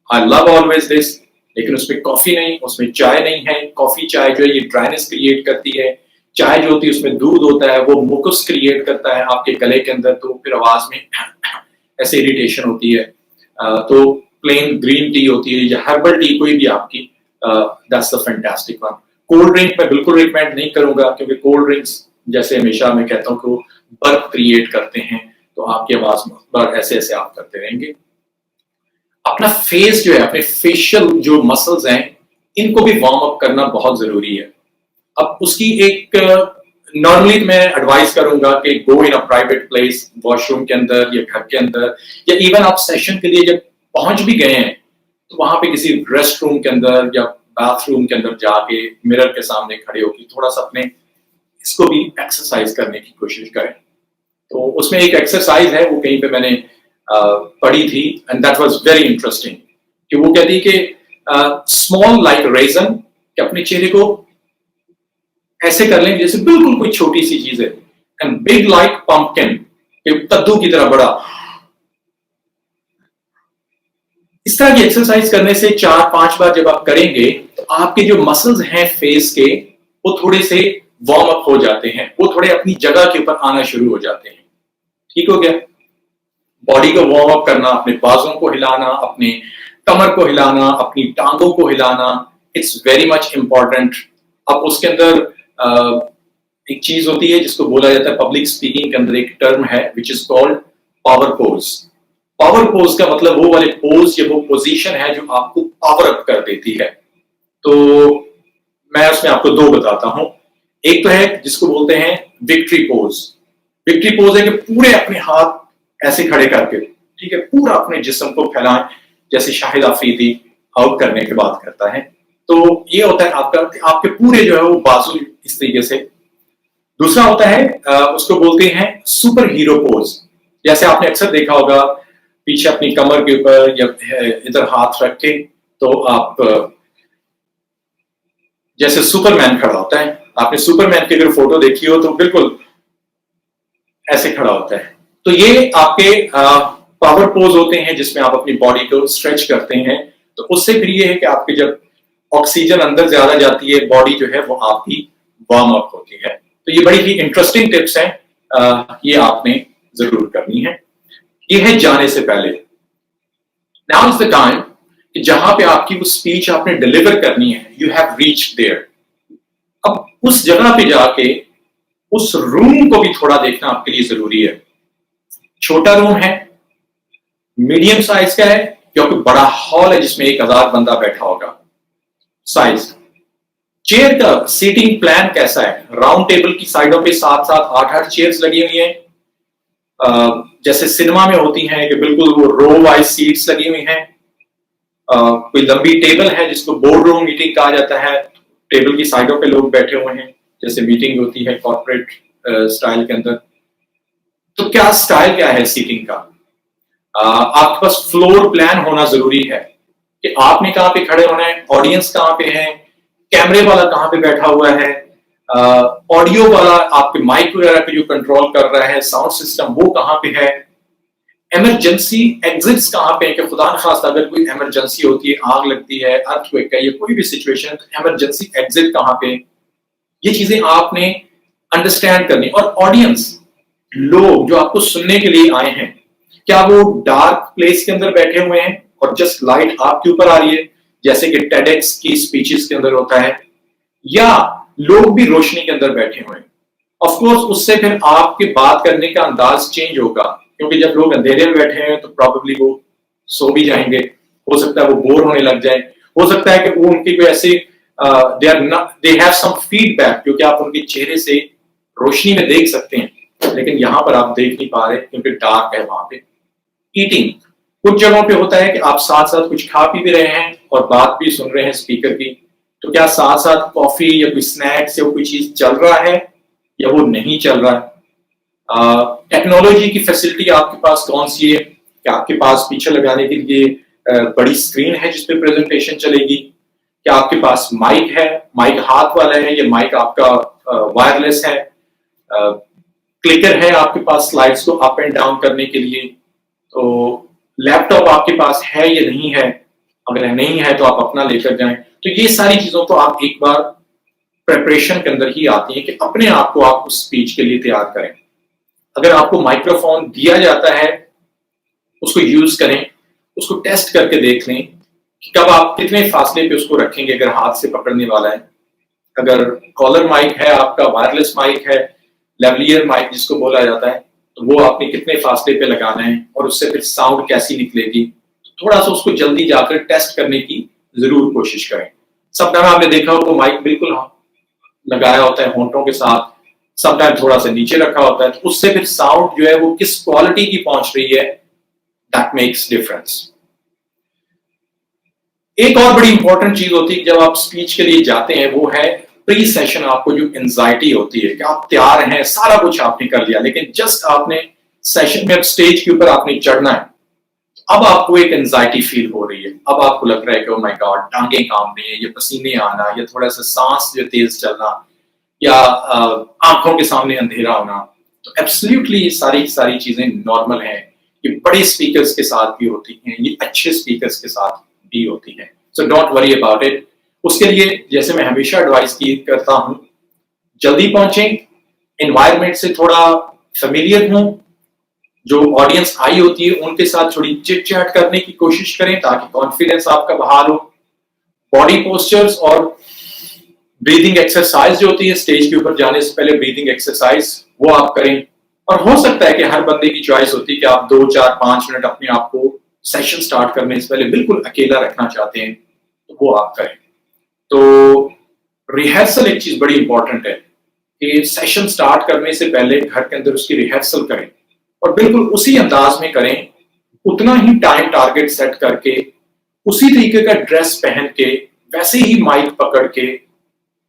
S1: I love always this, लेकिन उसमें कॉफी नहीं, उसमें चाय नहीं है। कॉफी चाय जो है ये ड्राइनेस क्रिएट करती है। चाय जो होती है उसमें दूध होता है, वो मुकस क्रिएट करता है आपके गले के अंदर, तो फिर आवाज में ऐसे इरिटेशन होती है। तो प्लेन ग्रीन टी होती है या हर्बल टी, कोई भी आपकी, that's the fantastic one. Cold drink मैं बिल्कुल रिकमेंड नहीं करूंगा, क्योंकि कोल्ड ड्रिंक्स जैसे हमेशा मैं कहता हूँ कि वो बर्फ क्रिएट करते हैं, तो आपकी आवाज में ऐसे ऐसे आप करते रहेंगे। अपना फेस जो है, अपने फेशियल जो मसल्स हैं, इनको भी वार्म अप करना बहुत जरूरी है। अब उसकी एक नॉर्मली मैं एडवाइस करूंगा कि गो इन अ प्राइवेट प्लेस, वॉशरूम के अंदर या घर के अंदर, या इवन आप सेशन के लिए जब पहुंच भी गए हैं तो वहां पे किसी रेस्ट रूम के अंदर या बाथरूम के अंदर जाके मिरर के सामने खड़े होकर थोड़ा सा अपने इसको भी एक्सरसाइज करने की कोशिश करें। तो उसमें एक एक्सरसाइज है, वो कहीं पे मैंने पढ़ी थी, and that was very interesting, कि वो कहती है कि स्मॉल लाइक रेजन, कि अपने चेहरे को ऐसे कर लें जैसे बिल्कुल कोई छोटी सी चीज है, एंड बिग लाइक पंपकिन, कद्दू की तरह बड़ा। इस तरह की एक्सरसाइज करने से 4 5 बार जब आप करेंगे तो आपके जो मसल्स हैं फेस के, वो थोड़े से वार्म अप हो जाते हैं, वो थोड़े अपनी जगह के ऊपर आना शुरू हो जाते हैं। ठीक हो गया? बॉडी को वार्म अप करना, अपने बाजों को हिलाना, अपने कमर को हिलाना, अपनी टांगों को हिलाना, इट्स वेरी मच इंपॉर्टेंट। अब उसके अंदर एक चीज होती है जिसको बोला जाता है, पब्लिक स्पीकिंग के अंदर एक टर्म है which is called power pose. Power pose का मतलब वो वाले पोज या वो पोजीशन है जो आपको पावर अप कर देती है। तो मैं उसमें आपको 2 बताता हूं। एक तो है जिसको बोलते हैं विक्ट्री पोज। विक्ट्री पोज है कि पूरे अपने हाथ ऐसे खड़े करके, ठीक है, पूरा अपने जिस्म को फैलाएं, जैसे शाहिद अफरीदी आउट करने के बाद करता है। तो ये होता है आपका, आपके पूरे जो है वो बाजू इस तरीके से। दूसरा होता है उसको बोलते हैं सुपर हीरो पोज। जैसे आपने अक्सर देखा होगा, पीछे अपनी कमर के ऊपर या इधर हाथ रख के, तो आप जैसे सुपरमैन खड़ा होता है। आपने सुपरमैन की अगर फोटो देखी हो तो बिल्कुल ऐसे खड़ा होता है। तो ये आपके पावर पोज होते हैं जिसमें आप अपनी बॉडी को स्ट्रेच करते हैं। तो उससे फिर ये है कि आपके जब ऑक्सीजन अंदर ज्यादा जाती है, बॉडी जो है वो आपकी वार्म अप होती है। तो ये बड़ी ही इंटरेस्टिंग टिप्स हैं, ये आपने जरूर करनी है। ये है जाने से पहले। नाउ इज द टाइम कि जहां पे आपकी वो स्पीच आपने डिलीवर करनी है, यू हैव रीच्ड देयर। अब उस जगह पे जाके उस रूम को भी थोड़ा देखना आपके लिए जरूरी है। छोटा रूम है, मीडियम साइज का है, या कोई बड़ा हॉल है जिसमें 1000 बंदा बैठा होगा, साइज। चेयर का सीटिंग प्लान कैसा है? राउंड टेबल की साइडों पे 7 7 8 8 चेयर्स लगी हुई हैं, जैसे सिनेमा में होती हैं कि बिल्कुल वो रो वाइज सीट्स लगी हुई हैं। कोई लंबी टेबल है जिसको बोर्ड रूम मीटिंग कहा जाता है, टेबल की साइडों पे लोग बैठे हुए हैं, जैसे मीटिंग होती है कॉर्पोरेट स्टाइल के अंदर। तो क्या स्टाइल क्या है सीटिंग का? आपके पास फ्लोर प्लान होना जरूरी है कि आपने कहां पे खड़े होना है, ऑडियंस कहां पे है, कैमरे वाला कहां पे बैठा हुआ है, ऑडियो वाला आपके माइक वगैरह पे जो कंट्रोल कर रहा है, साउंड सिस्टम वो कहां पे है, इमरजेंसी एग्जिट्स कहां पे है कि खुदा न खास्ता अगर कोई इमरजेंसी होती है, आग लगती है, अर्थक्वेक है या कोई भी सिचुएशन, तो इमरजेंसी एग्जिट कहां पे। ये चीजें आपने अंडरस्टैंड करनी। और ऑडियंस, लोग जो आपको सुनने के लिए आए हैं, क्या वो डार्क प्लेस के अंदर बैठे हुए हैं और जस्ट लाइट आपके ऊपर आ रही है, जैसे कि टेडेक्स की स्पीचेस के अंदर होता है, या लोग भी रोशनी के अंदर बैठे हुए हैं। ऑफ कोर्स उससे फिर आपके बात करने का अंदाज चेंज होगा, क्योंकि जब लोग अंधेरे में बैठे हैं तो प्रॉब्लली वो सो भी जाएंगे, हो सकता है वो बोर होने लग जाए, हो सकता है कि वो उनकी कोई ऐसे दे हैव सम फीडबैक जो कि आप उनके चेहरे से रोशनी में देख सकते हैं, लेकिन यहां पर आप देख नहीं पा रहे क्योंकि डार्क है वहां पे। ईटिंग, कुछ जगहों पे होता है कि आप साथ साथ कुछ खा पी भी रहे हैं और बात भी सुन रहे हैं स्पीकर की, तो क्या साथ साथ कॉफी या कोई स्नैक्स या कोई चीज चल रहा है या वो नहीं चल रहा है? टेक्नोलॉजी की फैसिलिटी आपके पास कौन सी है? क्या आपके पास पीछे लगाने के लिए बड़ी स्क्रीन है जिसपे प्रेजेंटेशन चलेगी? क्या आपके पास माइक है, माइक हाथ वाला है या माइक आपका वायरलेस है? क्लिकर है आपके पास स्लाइड्स को अप एंड डाउन करने के लिए? तो लैपटॉप आपके पास है या नहीं है? अगर नहीं है तो आप अपना लेकर जाएं। तो ये सारी चीजों को आप एक बार प्रेपरेशन के अंदर ही आती है कि अपने आप को आप उस स्पीच के लिए तैयार करें। अगर आपको माइक्रोफोन दिया जाता है उसको यूज करें, उसको टेस्ट करके देख लें कि कब आप कितने फासले पे उसको रखेंगे अगर हाथ से पकड़ने वाला है। अगर कॉलर माइक है आपका, वायरलेस माइक है, लेवलियर माइक जिसको बोला जाता है, तो वो आपने कितने फासले पे लगाना है और उससे फिर साउंड कैसी निकलेगी, थोड़ा सा उसको जल्दी जाकर टेस्ट करने की जरूर कोशिश करें। समटाइम आपने देखा हो तो माइक बिल्कुल लगाया होता है होंठों के साथ, समटाइम थोड़ा सा नीचे रखा होता है, तो उससे फिर साउंड जो है वो किस क्वालिटी की पहुंच रही है, दैट मेक्स डिफरेंस। एक और बड़ी इंपॉर्टेंट चीज होती है जब आप स्पीच के लिए जाते हैं, वो है प्री सेशन आपको जो एंजाइटी होती है कि आप तैयार हैं, सारा कुछ आपने कर लिया, लेकिन जस्ट आपने सेशन में अब स्टेज के ऊपर आपने चढ़ना है, अब आपको एक एंजाइटी फील हो रही है। अब आपको लग रहा है कि ओह माय गॉड, टांगे काम रही है, या पसीने आना, या थोड़ा सा सांस जो तेज चलना, या आंखों के सामने अंधेरा होना। तो एब्सोल्युटली ये सारी चीजें नॉर्मल हैं। ये बड़े स्पीकर्स के साथ भी होती हैं, ये अच्छे स्पीकर्स के साथ भी होती हैं। So don't worry about it. उसके लिए जैसे मैं हमेशा एडवाइस की करता हूं, जल्दी पहुंचें, एनवायरमेंट से थोड़ा फेमिलियर हों, जो ऑडियंस आई होती है उनके साथ थोड़ी चिट चैट करने की कोशिश करें ताकि कॉन्फिडेंस आपका बहाल हो। बॉडी पोस्चर्स और ब्रीदिंग एक्सरसाइज जो होती है स्टेज के ऊपर जाने से पहले, ब्रीदिंग एक्सरसाइज वो आप करें। और हो सकता है कि हर बंदे की चॉइस होती है कि आप 2, 4, 5 मिनट अपने आप को सेशन स्टार्ट करने से पहले बिल्कुल अकेला रखना चाहते हैं, तो वो आप करें। तो रिहर्सल एक चीज बड़ी इंपॉर्टेंट है कि सेशन स्टार्ट करने से पहले घर के अंदर उसकी रिहर्सल करें और बिल्कुल उसी अंदाज में करें, उतना ही टाइम टारगेट सेट करके, उसी तरीके का ड्रेस पहन के, वैसे ही माइक पकड़ के।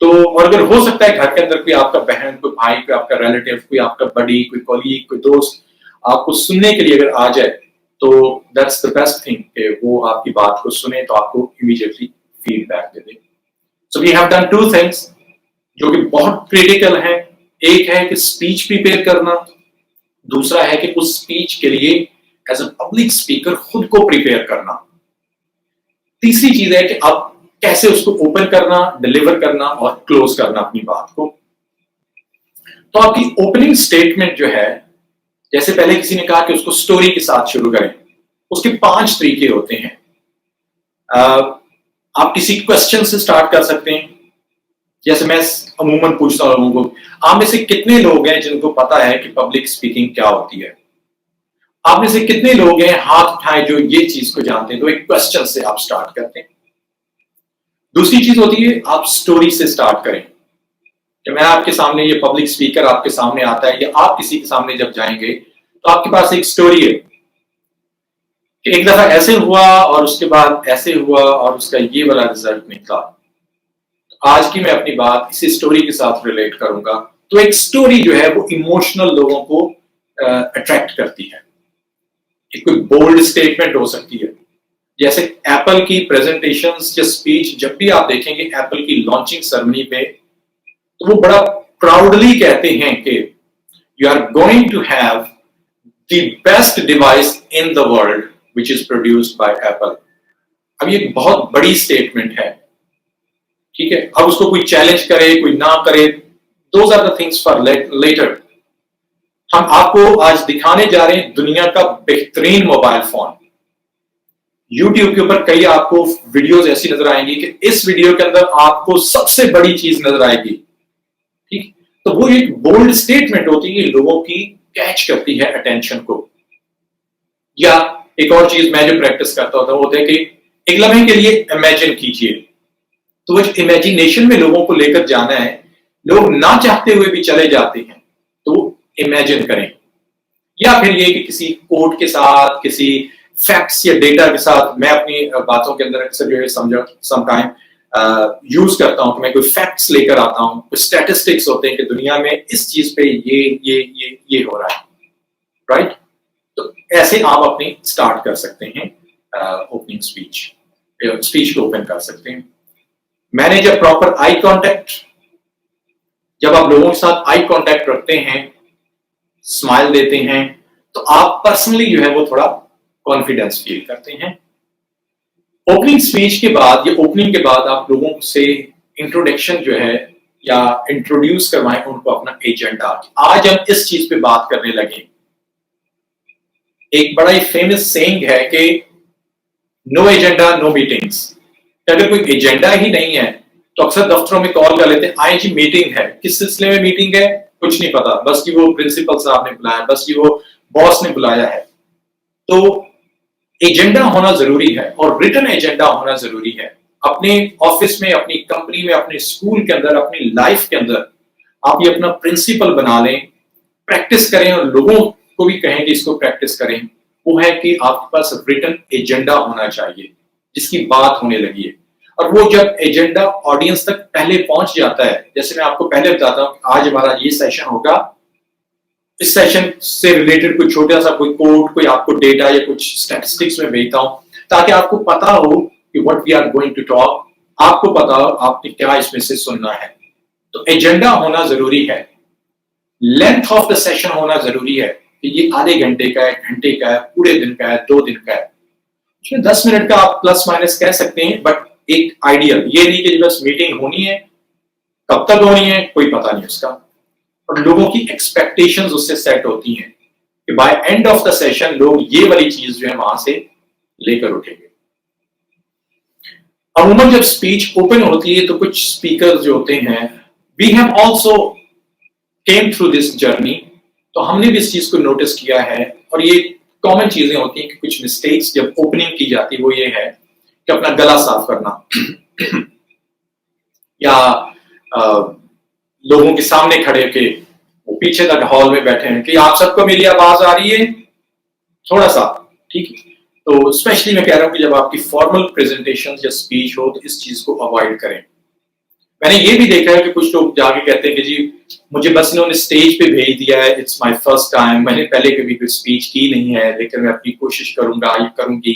S1: तो और अगर हो सकता है घर के अंदर कोई आपका बहन, कोई भाई, कोई आपका रिलेटिव, कोई आपका बड़ी, कोई कॉलीग, कोई दोस्त आपको सुनने के लिए अगर आ जाए, तो दैट्स द बेस्ट थिंग कि वो आपकी बात को सुने तो आपको इमीडिएटली फीडबैक दे दे। So we have done 2 things जो कि बहुत क्रिटिकल है। एक है कि स्पीच प्रिपेयर करना, दूसरा है कि उस स्पीच के लिए एज अ पब्लिक स्पीकर खुद को प्रिपेयर करना। तीसरी चीज है कि अब कैसे उसको ओपन करना, डिलीवर करना और क्लोज करना अपनी बात को। तो आपकी ओपनिंग स्टेटमेंट जो है, जैसे पहले किसी ने कहा कि उसको स्टोरी के साथ शुरू करें, उसके 5 तरीके होते हैं। आप किसी क्वेश्चन से स्टार्ट कर सकते हैं, जैसे मैं अमूमन पूछता हूं लोगों को, आप में से कितने लोग हैं जिनको पता है कि पब्लिक स्पीकिंग क्या होती है? आप में से कितने लोग हैं, हाथ उठाएं, जो ये चीज को जानते हैं? तो एक क्वेश्चन से आप स्टार्ट करते हैं। दूसरी चीज होती है आप स्टोरी से स्टार्ट करें कि मैं आपके सामने, ये पब्लिक स्पीकर आपके सामने आता है या आप किसी के सामने जब जाएंगे तो आपके पास एक स्टोरी है कि एक दफा ऐसे हुआ और उसके बाद ऐसे हुआ और उसका ये वाला रिजल्ट निकला। आज की मैं अपनी बात इसी स्टोरी के साथ रिलेट करूंगा। तो एक स्टोरी जो है वो इमोशनल लोगों को अट्रैक्ट करती है। एक कोई बोल्ड स्टेटमेंट हो सकती है, जैसे एप्पल की प्रेजेंटेशंस या स्पीच जब भी आप देखेंगे एप्पल की लॉन्चिंग सेरेमनी पे, तो वो बड़ा प्राउडली कहते हैं कि you are going to have the best device in the world which is produced by Apple. अब ये बहुत बड़ी स्टेटमेंट है, ठीक है। अब उसको कोई चैलेंज करे, कोई ना करे, those are the things for later. हम आपको आज दिखाने जा रहे हैं दुनिया का बेहतरीन मोबाइल फोन। YouTube के ऊपर कई आपको वीडियोस ऐसी नजर आएंगी कि इस वीडियो के अंदर आपको सबसे बड़ी चीज नजर आएगी, ठीक। तो वो एक बोल्ड स्टेटमेंट होती है, लोगों की कैच करती है अटेंशन को। या एक और चीज मैं जो प्रैक्टिस करता होता हूं वो होता है कि एक लम्हे के लिए इमेजिन कीजिए। तो वो इमेजिनेशन में लोगों को लेकर जाना है, लोग ना चाहते हुए भी चले जाते हैं, तो इमेजिन करें। या फिर ये कि किसी कोड के साथ, किसी फैक्ट्स या डेटा के साथ, मैं अपनी बातों के अंदर अक्सर जो है समटाइम यूज करता हूं कि मैं कोई फैक्ट्स लेकर आता हूं, कुछ स्टैटिस्टिक्स होते हैं कि दुनिया में इस चीज पे ये हो रहा है, राइट। तो ऐसे आप अपनी स्टार्ट कर सकते हैं ओपनिंग स्पीच को ओपन कर सकते हैं। Manage a proper eye contact. जब आप लोगों के साथ आई कांटेक्ट रखते हैं, स्माइल देते हैं, तो आप पर्सनली जो है वो थोड़ा कॉन्फिडेंस फील करते हैं। ओपनिंग स्पीच के बाद या ओपनिंग के बाद आप लोगों से इंट्रोडक्शन जो है या इंट्रोड्यूस करवाएं उनको अपना एजेंडा। आज हम इस चीज पे बात करने लगे। एक बड़ा ही फेमस सेइंग है कि नो एजेंडा नो मीटिंग्स। अगर कोई एजेंडा ही नहीं है तो अक्सर दफ्तरों में कॉल कर लेते हैं, आई जी मीटिंग है, किस सिलसिले में मीटिंग है कुछ नहीं पता, बस कि वो प्रिंसिपल साहब ने बुलाया, बस कि वो बॉस ने बुलाया है। तो एजेंडा होना जरूरी है और रिटन एजेंडा होना जरूरी है। अपने ऑफिस में, अपनी कंपनी में, अपने स्कूल के अंदर, अपनी लाइफ के अंदर आप ये अपना प्रिंसिपल बना लें, प्रैक्टिस करें और लोगों को भी कहें कि इसको प्रैक्टिस करें। वो है कि आपके पास रिटन एजेंडा होना चाहिए जिसकी बात होने लगी है। और वो जब एजेंडा ऑडियंस तक पहले पहुंच जाता है, जैसे मैं आपको पहले बताता हूं आज हमारा ये सेशन होगा, इस सेशन से रिलेटेड कोई छोटा सा कोई कोड, कोई आपको डेटा या कुछ स्टैटिस्टिक्स में भेजता हूं ताकि आपको पता हो कि what we are going to talk, आपको पता हो आपने क्या इसमें से सुनना है। तो एजेंडा होना जरूरी है। लेंथ ऑफ द सेशन होना जरूरी है कि ये आधे घंटे का है, घंटे का है, पूरे दिन का है, 2 दिन का है। उसमें 10 मिनट का आप प्लस माइनस कह सकते हैं, बट एक आइडियल ये नहीं कि बस मीटिंग होनी है, कब तक होनी है कोई पता नहीं उसका। और लोगों की एक्सपेक्टेशंस उससे सेट होती हैं कि by end of the session लोग ये वाली चीज जो है वहां से लेकर उठेंगे। अमूमन जब स्पीच ओपन होती है तो कुछ स्पीकर्स जो होते हैं, we have also came through this journey, तो हमने भी इस चीज को नोटिस किया है। और ये कॉमन चीजें होती हैं कि कुछ मिस्टेक्स जब ओपनिंग की जाती है वो ये है कि अपना गला साफ करना या लोगों के सामने खड़े के वो पीछे तक हॉल में बैठे हैं कि आप सबको मेरी आवाज आ रही है थोड़ा सा, ठीक है। तो स्पेशली मैं कह रहा हूं कि जब आपकी फॉर्मल प्रेजेंटेशन या स्पीच हो तो इस चीज को अवॉइड करें। मैंने ये भी देखा है कि कुछ लोग जाके कहते हैं कि जी मुझे बस इन्होंने स्टेज पे भेज दिया है, इट्स माय फर्स्ट टाइम, मैंने पहले कभी कोई स्पीच की नहीं है, लेकिन मैं अपनी कोशिश करूंगा या करूंगी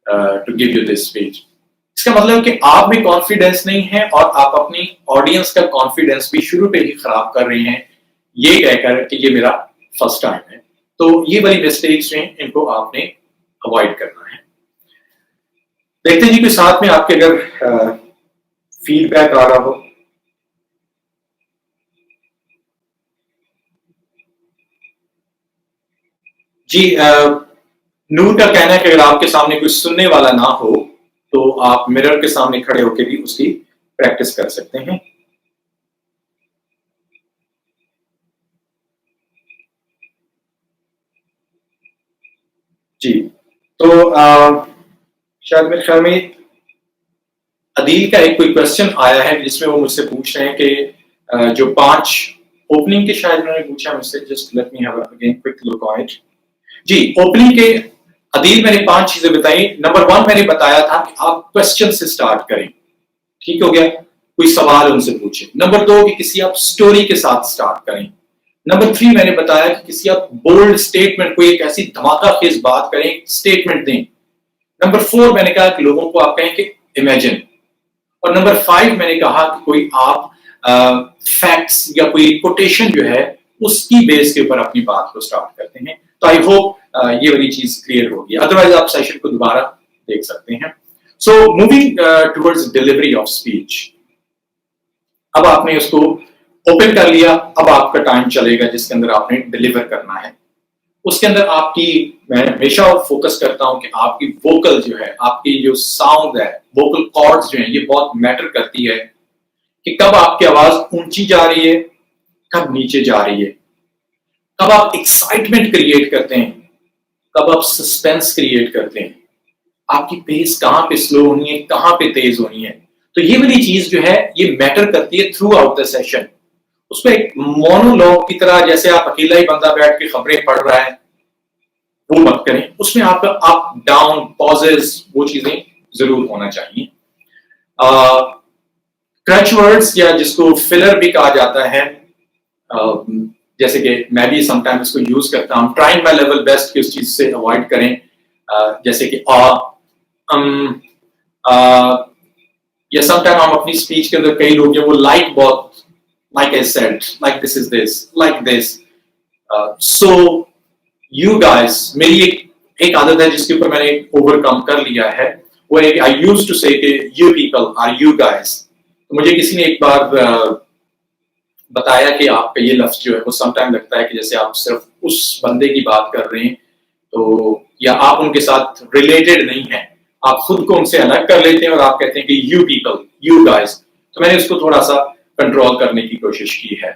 S1: to give you this speech. इसका मतलब कि आप में कॉन्फिडेंस नहीं है और आप अपनी ऑडियंस का कॉन्फिडेंस भी शुरू पे ही खराब कर रहे हैं ये कहकर कि ये मेरा फर्स्ट टाइम है। तो ये वाली मिस्टेक्स हैं, इनको आपने अवॉइड करना है। देखते हैं जी कोई साथ में आपके अगर फीडबैक आ रहा हो। जी नूर का कहना है कि अगर आपके सामने कोई सुनने वाला ना हो तो आप मिरर के सामने खड़े होकर भी उसकी प्रैक्टिस कर सकते हैं। जी तो शायद मेरे ख्याल में अदील का एक कोई क्वेश्चन आया है जिसमें वो मुझसे पूछ रहे हैं कि जो 5 ओपनिंग के शायद उन्होंने पूछा मुझसे, just let me have again quick look on it. जी ओपनिंग के अदील मैंने 5 चीजें बताई। नंबर 1 मैंने बताया था कि आप क्वेश्चन से स्टार्ट करें, ठीक हो गया, कोई सवाल उनसे पूछे। नंबर 2 कि किसी आप स्टोरी के साथ स्टार्ट करें। नंबर 3 मैंने बताया कि किसी आप बोल्ड स्टेटमेंट, कोई एक ऐसी धमाकाखेज बात करें, स्टेटमेंट दें। नंबर 4 मैंने कहा कि लोगों को आप कहें कि इमेजिन। और नंबर 5 मैंने कहा कि कोई आप फैक्ट्स या कोई कोटेशन जो है उसकी बेस के ऊपर अपनी बात को स्टार्ट करते हैं। तो आई होप ये वाली चीज क्लियर होगी, अदरवाइज आप सेशन को दोबारा देख सकते हैं। So moving towards delivery of speech. अब आपने उसको ओपन कर लिया, अब आपका टाइम चलेगा जिसके अंदर आपने डिलीवर करना है। उसके अंदर आपकी, मैं हमेशा फोकस करता हूं कि आपकी वोकल जो है, आपकी जो साउंड है, वोकल कॉर्ड्स जो है, ये बहुत मैटर करती है कि कब आपकी आवाज ऊंची जा रही है, कब नीचे जा रही है, कब आप एक्साइटमेंट क्रिएट करते हैं, कब आप सस्पेंस क्रिएट करते हैं, आपकी पेस कहां पे स्लो होनी है, कहां पे तेज होनी है। तो ये वाली चीज जो है ये मैटर करती है थ्रू आउट द सेशन। उसको एक मोनोलॉग की तरह, जैसे आप अकेला ही बंदा बैठ के खबरें पढ़ रहा है, वो मत करें। उसमें आपका अप डाउन पॉजेस, वो चीजें जरूर होना चाहिए। क्रच वर्ड्स या जिसको फिलर भी कहा जाता है, जैसे कि मैं भी समटाइम इसको यूज करता हूँ, ट्राइंग माई लेवल बेस्ट कि उस चीज से अवॉइड करें। जैसे कि या समटाइम हम अपनी स्पीच के अंदर, कई लोग हैं वो लाइक बहुत, like I said, like this is this, like this. So you guys, मेरी एक आदत है जिसके ऊपर मैंने ओवरकम कर लिया है, वो है I used to say you people are you guys. तो मुझे किसी ने एक बार बताया कि आपका ये लफ्ज जो है वो समटाइम लगता है कि जैसे आप सिर्फ उस बंदे की बात कर रहे हैं, तो या आप उनके साथ रिलेटेड नहीं है, आप खुद को उनसे अलग कर लेते हैं और आप कहते हैं कि यू पीपल, यू गाइस। तो मैंने उसको थोड़ा सा कंट्रोल करने की कोशिश की है।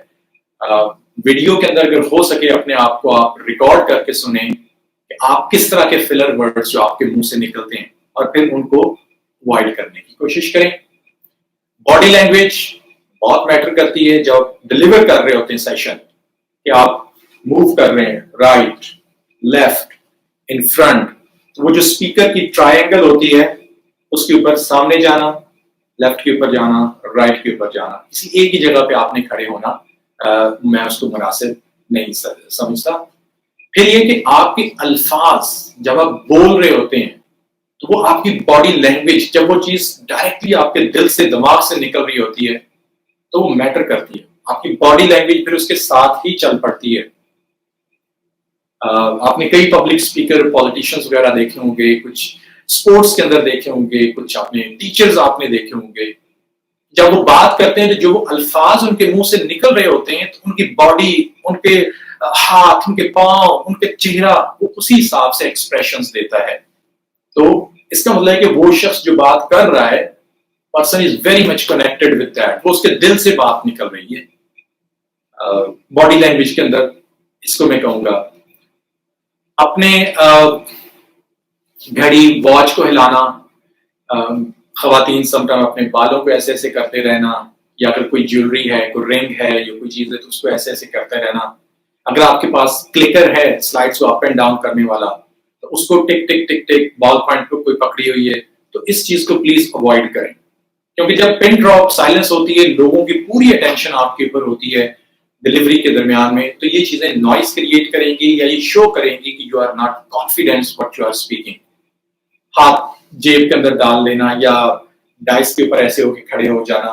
S1: वीडियो के अंदर अगर हो सके अपने आप को आप रिकॉर्ड करके सुने कि आप किस तरह के फिलर वर्ड्स जो आपके मुंह से निकलते हैं, और फिर उनको अवॉइड करने की कोशिश करें। बॉडी लैंग्वेज बहुत मैटर करती है जब डिलीवर कर रहे होते हैं सेशन, कि आप मूव कर रहे हैं राइट, लेफ्ट, इन फ्रंट। तो वो जो स्पीकर की ट्रायंगल होती है, उसके ऊपर सामने जाना, लेफ्ट के ऊपर जाना, राइट के ऊपर जाना, किसी एक ही जगह पे आपने खड़े होना, मैं उसको मुनासिब नहीं समझता। फिर ये कि आपके अल्फाज जब आप बोल रहे होते हैं, तो वो आपकी बॉडी लैंग्वेज, जब वो चीज डायरेक्टली आपके दिल से, दिमाग से निकल रही होती है, तो वो मैटर करती है। आपकी बॉडी लैंग्वेज फिर उसके साथ ही चल पड़ती है। आपने कई पब्लिक स्पीकर, पॉलिटिशियंस वगैरह देखे होंगे, कुछ स्पोर्ट्स के अंदर देखे होंगे, कुछ आपने टीचर्स आपने देखे होंगे। जब वो बात करते हैं तो जो वो अल्फाज उनके मुंह से निकल रहे होते हैं, तो उनकी बॉडी, उनके हाथ, उनके पांव, उनके चेहरा, वो उसी हिसाब से एक्सप्रेशंस देता है। तो इसका मतलब है कि वो शख्स जो बात कर रहा है, person is very much connected with that, वो उसके दिल से बात निकल रही है। बॉडी लैंग्वेज के अंदर इसको मैं कहूंगा, अपने घड़ी, वॉच को हिलाना, खवातीन समटाइम अपने बालों को ऐसे ऐसे करते रहना, या अगर कोई ज्वेलरी है, कोई रिंग है या कोई चीज है, तो उसको ऐसे ऐसे करते रहना। अगर आपके पास क्लिकर है, स्लाइड्स को अप एंड डाउन करने वाला, तो उसको टिक टिक टिक टिक, बॉल पॉइंट पे कोई पकड़ी हुई है, तो इस चीज को प्लीज अवॉइड करें। क्योंकि जब पिन ड्रॉप साइलेंस होती है, लोगों की पूरी अटेंशन आपके ऊपर होती है डिलीवरी के दरमियान में, तो ये चीजें नॉइस क्रिएट करेंगी, या ये शो करेंगी कि you are not confident what you are speaking. हाथ जेब के अंदर डाल लेना, या डाइस के ऊपर ऐसे होके खड़े हो जाना,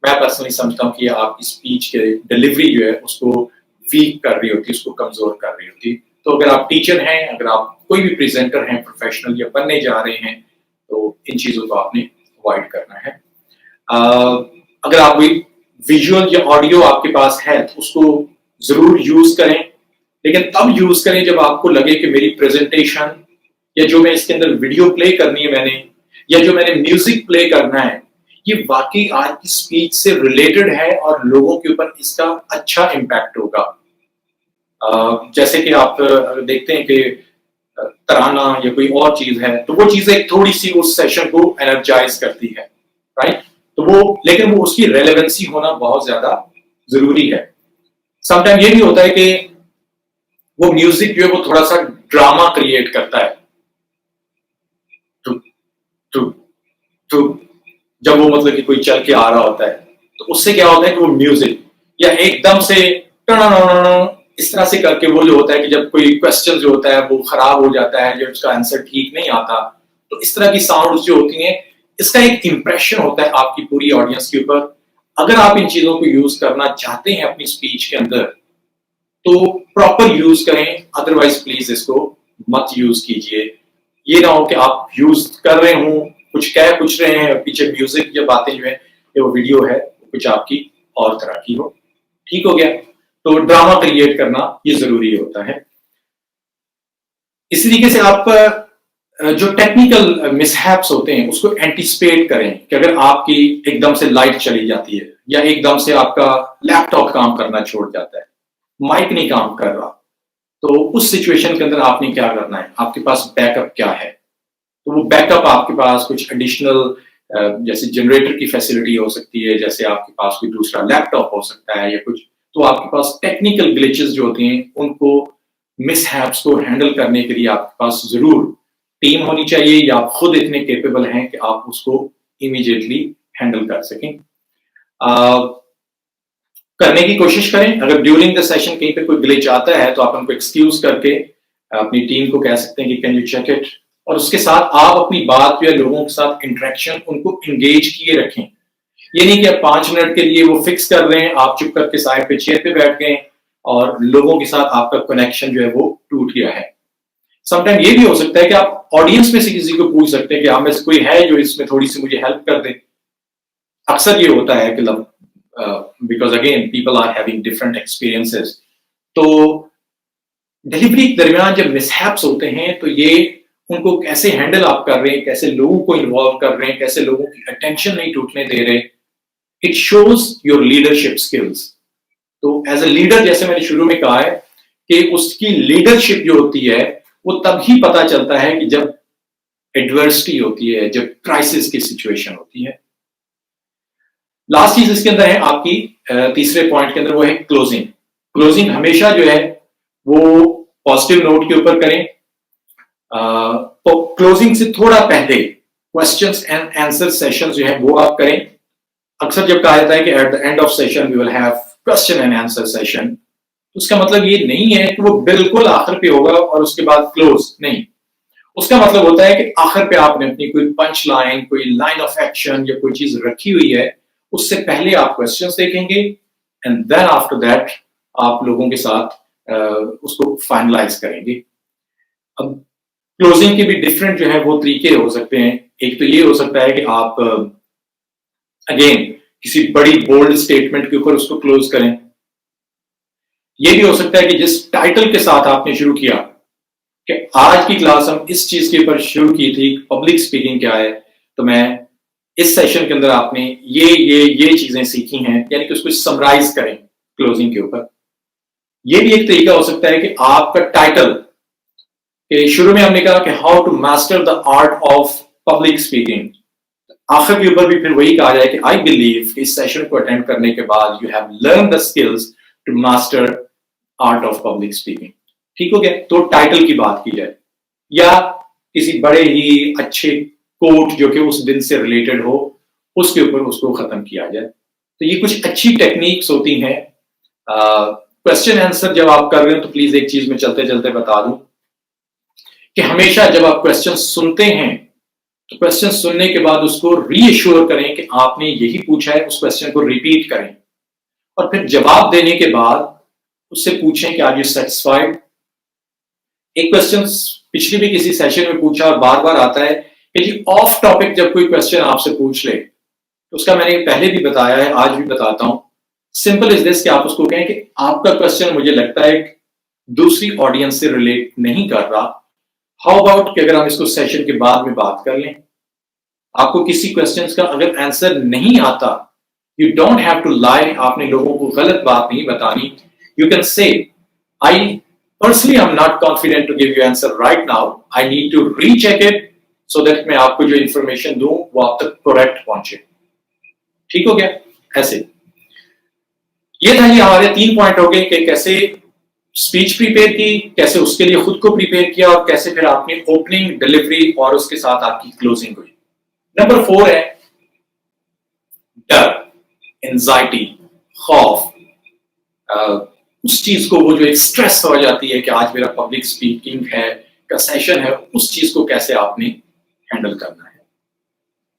S1: मैं पर्सनली समझता हूँ कि आपकी स्पीच के डिलीवरी जो है उसको वीक कर रही होती है, उसको कमजोर कर रही होती है। तो अगर आप टीचर हैं, अगर आप कोई भी प्रेजेंटर हैं, प्रोफेशनल या बनने जा रहे हैं, तो इन चीजों को आपने अवॉइड करना है। अगर आप कोई विजुअल या ऑडियो आपके पास है, तो उसको जरूर यूज करें, लेकिन तब यूज करें जब आपको लगे कि मेरी प्रेजेंटेशन, या जो मैं इसके अंदर वीडियो प्ले करनी है मैंने, या जो मैंने म्यूजिक प्ले करना है, ये वाकई आज की स्पीच से रिलेटेड है और लोगों के ऊपर इसका अच्छा इम्पैक्ट होगा। जैसे कि आप देखते हैं कि तराना या कोई और चीज है, तो वो चीजें थोड़ी सी उस सेशन को एनर्जाइज करती है, राइट। तो वो, लेकिन वो उसकी रेलेवेंसी होना बहुत ज्यादा जरूरी है। समटाइम ये भी होता है कि वो म्यूजिक जो है वो थोड़ा सा ड्रामा क्रिएट करता है, तो तो जब वो मतलब कि कोई चल के आ रहा होता है, तो उससे क्या होता है कि वो म्यूजिक या एकदम से इस तरह से करके, वो जो होता है कि जब कोई क्वेश्चन जो होता है वो खराब हो जाता है, जब उसका आंसर ठीक नहीं आता, तो इस तरह की साउंड्स जो होती हैं, इसका एक इंप्रेशन होता है आपकी पूरी ऑडियंस के ऊपर। अगर आप इन चीजों को यूज करना चाहते हैं अपनी स्पीच के अंदर, तो प्रॉपर यूज करें, अदरवाइज प्लीज इसको मत यूज कीजिए। ये ना हो कि आप यूज कर रहे हो, कुछ कह कुछ रहे हैं, पीछे म्यूजिक या बातें जो है, ये वो वीडियो है, कुछ आपकी और तरह की हो। ठीक हो गया। तो ड्रामा क्रिएट करना ये जरूरी होता है। इसी तरीके से आप जो टेक्निकल मिसहैप्स होते हैं उसको एंटिसिपेट करें कि अगर आपकी एकदम से लाइट चली जाती है या एकदम से आपका लैपटॉप काम करना छोड़ जाता है, माइक नहीं काम कर रहा, तो उस सिचुएशन के अंदर आपने क्या करना है, आपके पास बैकअप क्या है। तो वो बैकअप आपके पास कुछ एडिशनल जैसे जनरेटर की फैसिलिटी हो सकती है, जैसे आपके पास कोई दूसरा लैपटॉप हो सकता है या कुछ। तो आपके पास टेक्निकल ग्लिचेस जो होते हैं उनको, मिसहैप्स को हैंडल करने के लिए आपके पास जरूर टीम होनी चाहिए या आप खुद इतने केपेबल हैं कि आप उसको इमीडिएटली हैंडल कर सकें। करने की कोशिश करें। अगर ड्यूरिंग द सेशन कहीं पे कोई ग्लिच आता है तो आप उनको एक्सक्यूज करके अपनी टीम को कह सकते हैं कि कैन यू चेक इट, और उसके साथ आप अपनी बात या लोगों के साथ इंटरेक्शन उनको एंगेज किए रखें। ये नहीं कि आप 5 मिनट के लिए वो फिक्स कर रहे हैं, आप चुप करके साइड पे चेयर पे बैठ गए और लोगों के साथ आपका कनेक्शन जो है वो टूट गया है। समटाइम ये भी हो सकता है कि आप ऑडियंस में से किसी को पूछ सकते हैं कि आप में से कोई है जो इसमें थोड़ी सी मुझे हेल्प कर दे। अक्सर ये होता है कि because again people are having different experiences. तो डिलीवरी के दरमियान जब मिसहैप्स होते हैं तो ये उनको कैसे हैंडल आप कर रहे हैं, कैसे लोगों को इन्वॉल्व कर रहे हैं, कैसे लोगों की अटेंशन नहीं टूटने दे रहे, it shows your leadership skills. तो एज ए लीडर, जैसे मैंने शुरू में कहा है कि उसकी लीडरशिप जो होती है वो तब ही पता चलता है कि जब एडवर्सिटी होती है, जब क्राइसिस की सिचुएशन होती है। लास्ट चीज इसके अंदर है आपकी तीसरे पॉइंट के अंदर, वो है क्लोजिंग। क्लोजिंग हमेशा जो है वो पॉजिटिव नोट के ऊपर करें। तो क्लोजिंग से थोड़ा पहले क्वेश्चंस एंड आंसर सेशन जो है वो आप करें। अक्सर जब कहा जाता है कि at the end of session we will have question and answer session, उसका मतलब ये नहीं है कि वो बिल्कुल आखिर पे होगा और उसके बाद क्लोज नहीं। उसका मतलब होता है कि आखिर पे आपने अपनी कोई पंच लाइन, कोई लाइन ऑफ एक्शन या कोई चीज रखी हुई है, उससे पहले आप क्वेश्चंस देखेंगे एंड देन आफ्टर दैट आप लोगों के साथ उसको फाइनलाइज करेंगे। अब क्लोजिंग के भी डिफरेंट जो है वो तरीके हो सकते हैं। एक तो ये हो सकता है कि आप अगेन किसी बड़ी बोल्ड स्टेटमेंट के ऊपर उसको क्लोज करें। ये भी हो सकता है कि जिस टाइटल के साथ आपने शुरू किया कि आज की क्लास हम इस चीज के ऊपर शुरू की थी, पब्लिक स्पीकिंग क्या है, तो मैं इस सेशन के अंदर आपने ये चीजें सीखी हैं, यानी कि उसको समराइज करें क्लोजिंग के ऊपर। ये भी एक तरीका हो सकता है कि आपका टाइटल के शुरू में हमने कहा कि how to master the art of public speaking, आखिर के ऊपर भी फिर वही कहा जाए कि आई बिलीव इस सेशन को अटेंड करने के बाद you have learn the skills to master art of public speaking. ठीक हो गया? तो टाइटल की बात की जाए या किसी बड़े ही अच्छे कोट जो कि उस दिन से रिलेटेड हो उसके ऊपर उसको खत्म किया जाए। तो ये कुछ अच्छी टेक्निक्स होती हैं। क्वेश्चन आंसर जब आप कर रहे हो तो प्लीज एक चीज में चलते चलते बता दूं कि हमेशा जब आप क्वेश्चन सुनते हैं तो क्वेश्चन सुनने के बाद उसको रीअश्योर करें कि आपने यही पूछा है, उस क्वेश्चन को रिपीट करें और फिर जवाब देने के बाद उससे पूछें कि आर यू सेटिस्फाइड। एक क्वेश्चन पिछली भी किसी सेशन में पूछा और बार बार आता है कि जी ऑफ टॉपिक जब कोई क्वेश्चन आपसे पूछ ले तो उसका मैंने पहले भी बताया है, आज भी बताता हूं। सिंपल इज दिस कि आप उसको कहें कि आपका क्वेश्चन मुझे लगता है दूसरी ऑडियंस से रिलेट नहीं कर रहा, हाउ अबाउट कि अगर हम इसको सेशन के बाद में बात कर लें। आपको किसी क्वेश्चन का अगर आंसर नहीं आता, you don't have to lie, आपने लोगों को गलत बात नहीं बतानी। You can say I personally I am not confident to give you answer right now, I need to recheck it so that मैं आपको जो इंफॉर्मेशन दूं वो आप तक करेक्ट पहुंचे। ठीक हो गया? ऐसे ये था जी हमारे 3 पॉइंट हो गए कि कैसे स्पीच प्रिपेयर की, कैसे उसके लिए खुद को प्रिपेयर किया और कैसे फिर आपने ओपनिंग, डिलीवरी और उसके साथ आपकी क्लोजिंग हुई। नंबर 4 है डर, एंजाइटी, खौफ। उस चीज को, वो जो एक स्ट्रेस हो जाती है कि आज मेरा पब्लिक स्पीकिंग है का सेशन है, उस चीज को कैसे आपने हैंडल करना है।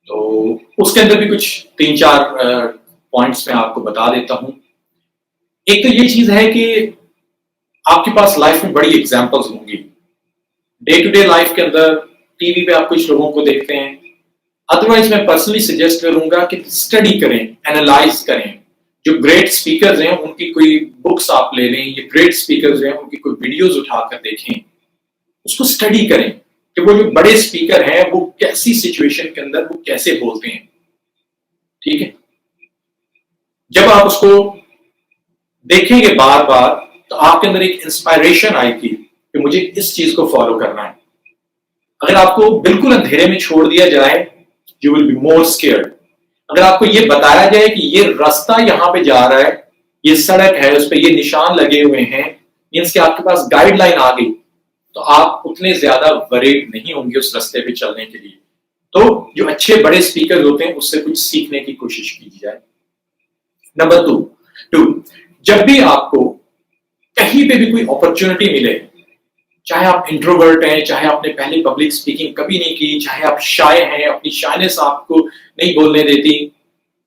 S1: तो उसके अंदर भी कुछ 3-4 पॉइंट्स मैं आपको बता देता हूं। एक तो ये चीज है कि आपके पास लाइफ में बड़ी एग्जांपल्स होंगी। डे टू डे लाइफ के अंदर टीवी पे आप कुछ लोगों को देखते हैं, अदरवाइज मैं पर्सनली सजेस्ट करूंगा कि स्टडी करें, एनालाइज करें। जो ग्रेट स्पीकर्स हैं उनकी कोई बुक्स आप ले लें, ये ग्रेट स्पीकर्स हैं उनकी कोई वीडियोस उठाकर देखें, उसको स्टडी करें कि वो जो बड़े स्पीकर हैं वो कैसी सिचुएशन के अंदर वो कैसे बोलते हैं। ठीक है, जब आप उसको देखेंगे बार बार तो आपके अंदर एक इंस्पायरेशन आएगी कि मुझे इस चीज को फॉलो करना है। अगर आपको बिल्कुल अंधेरे में छोड़ दिया जाए, you will be more scared. अगर आपको ये बताया जाए कि ये रास्ता यहां पे जा रहा है, ये सड़क है, उस पर ये निशान लगे हुए हैं, मीन्स कि आपके पास गाइडलाइन आ गई, तो आप उतने ज्यादा वरीड नहीं होंगे उस रास्ते पे चलने के लिए। तो जो अच्छे बड़े स्पीकर होते हैं उससे कुछ सीखने की कोशिश की जाए। नंबर टू, जब भी आपको कहीं पे भी कोई अपॉर्चुनिटी मिले, चाहे आप इंट्रोवर्ट हैं, चाहे आपने पहले पब्लिक स्पीकिंग कभी नहीं की, चाहे आप शाय हैं, अपनी शायनेस आपको नहीं बोलने देती,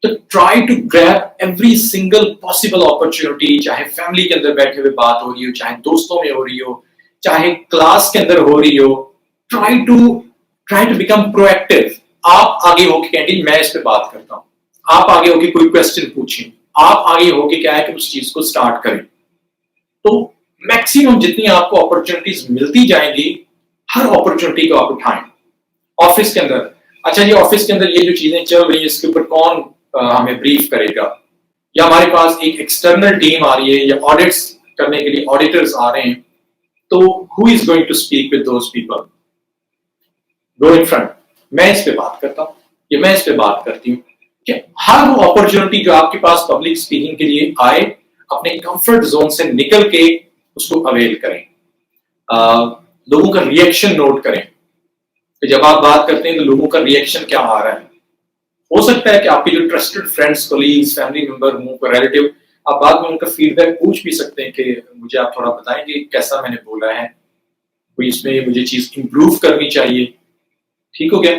S1: तो try to grab every single possible opportunity. चाहे फैमिली के अंदर बैठे हुए बात हो रही हो, चाहे दोस्तों में हो रही हो, चाहे क्लास के अंदर हो रही हो, ट्राई टू बिकम प्रोएक्टिव। आप आगे होके कहेंगे मैं इस पे बात करता हूं, आप आगे होके कोई क्वेश्चन पूछें, आप आगे होके क्या है कि उस चीज को स्टार्ट करें। तो मैक्सिमम जितनी आपको अपॉर्चुनिटीज मिलती जाएंगी, हर अपॉर्चुनिटी को आप उठाएं। ऑफिस के अंदर, अच्छा जी ऑफिस के अंदर ये जो चीजें चल रही है इसके ऊपर कौन हमें ब्रीफ करेगा, या हमारे पास एक एक्सटर्नल टीम आ रही है या ऑडिट्स करने के लिए ऑडिटर्स आ रहे हैं, तो who is going to speak with those people, go in front. मैं इस पे बात करता हूं, या मैं इस पे बात करती हूँ कि हर वो अपॉर्चुनिटी जो आपके पास पब्लिक स्पीकिंग के लिए आए, अपने कंफर्ट जोन से निकल के उसको अवेल करें। लोगों का रिएक्शन नोट करें कि जब आप बात करते हैं तो लोगों का रिएक्शन क्या आ रहा है। हो सकता है कि आपके जो trusted friends, colleagues, family member, relative, आप बाद में उनका फीडबैक पूछ भी सकते हैं कि मुझे आप थोड़ा बताएं कि कैसा मैंने बोला है, कोई इसमें मुझे चीज इंप्रूव करनी चाहिए। ठीक हो गया।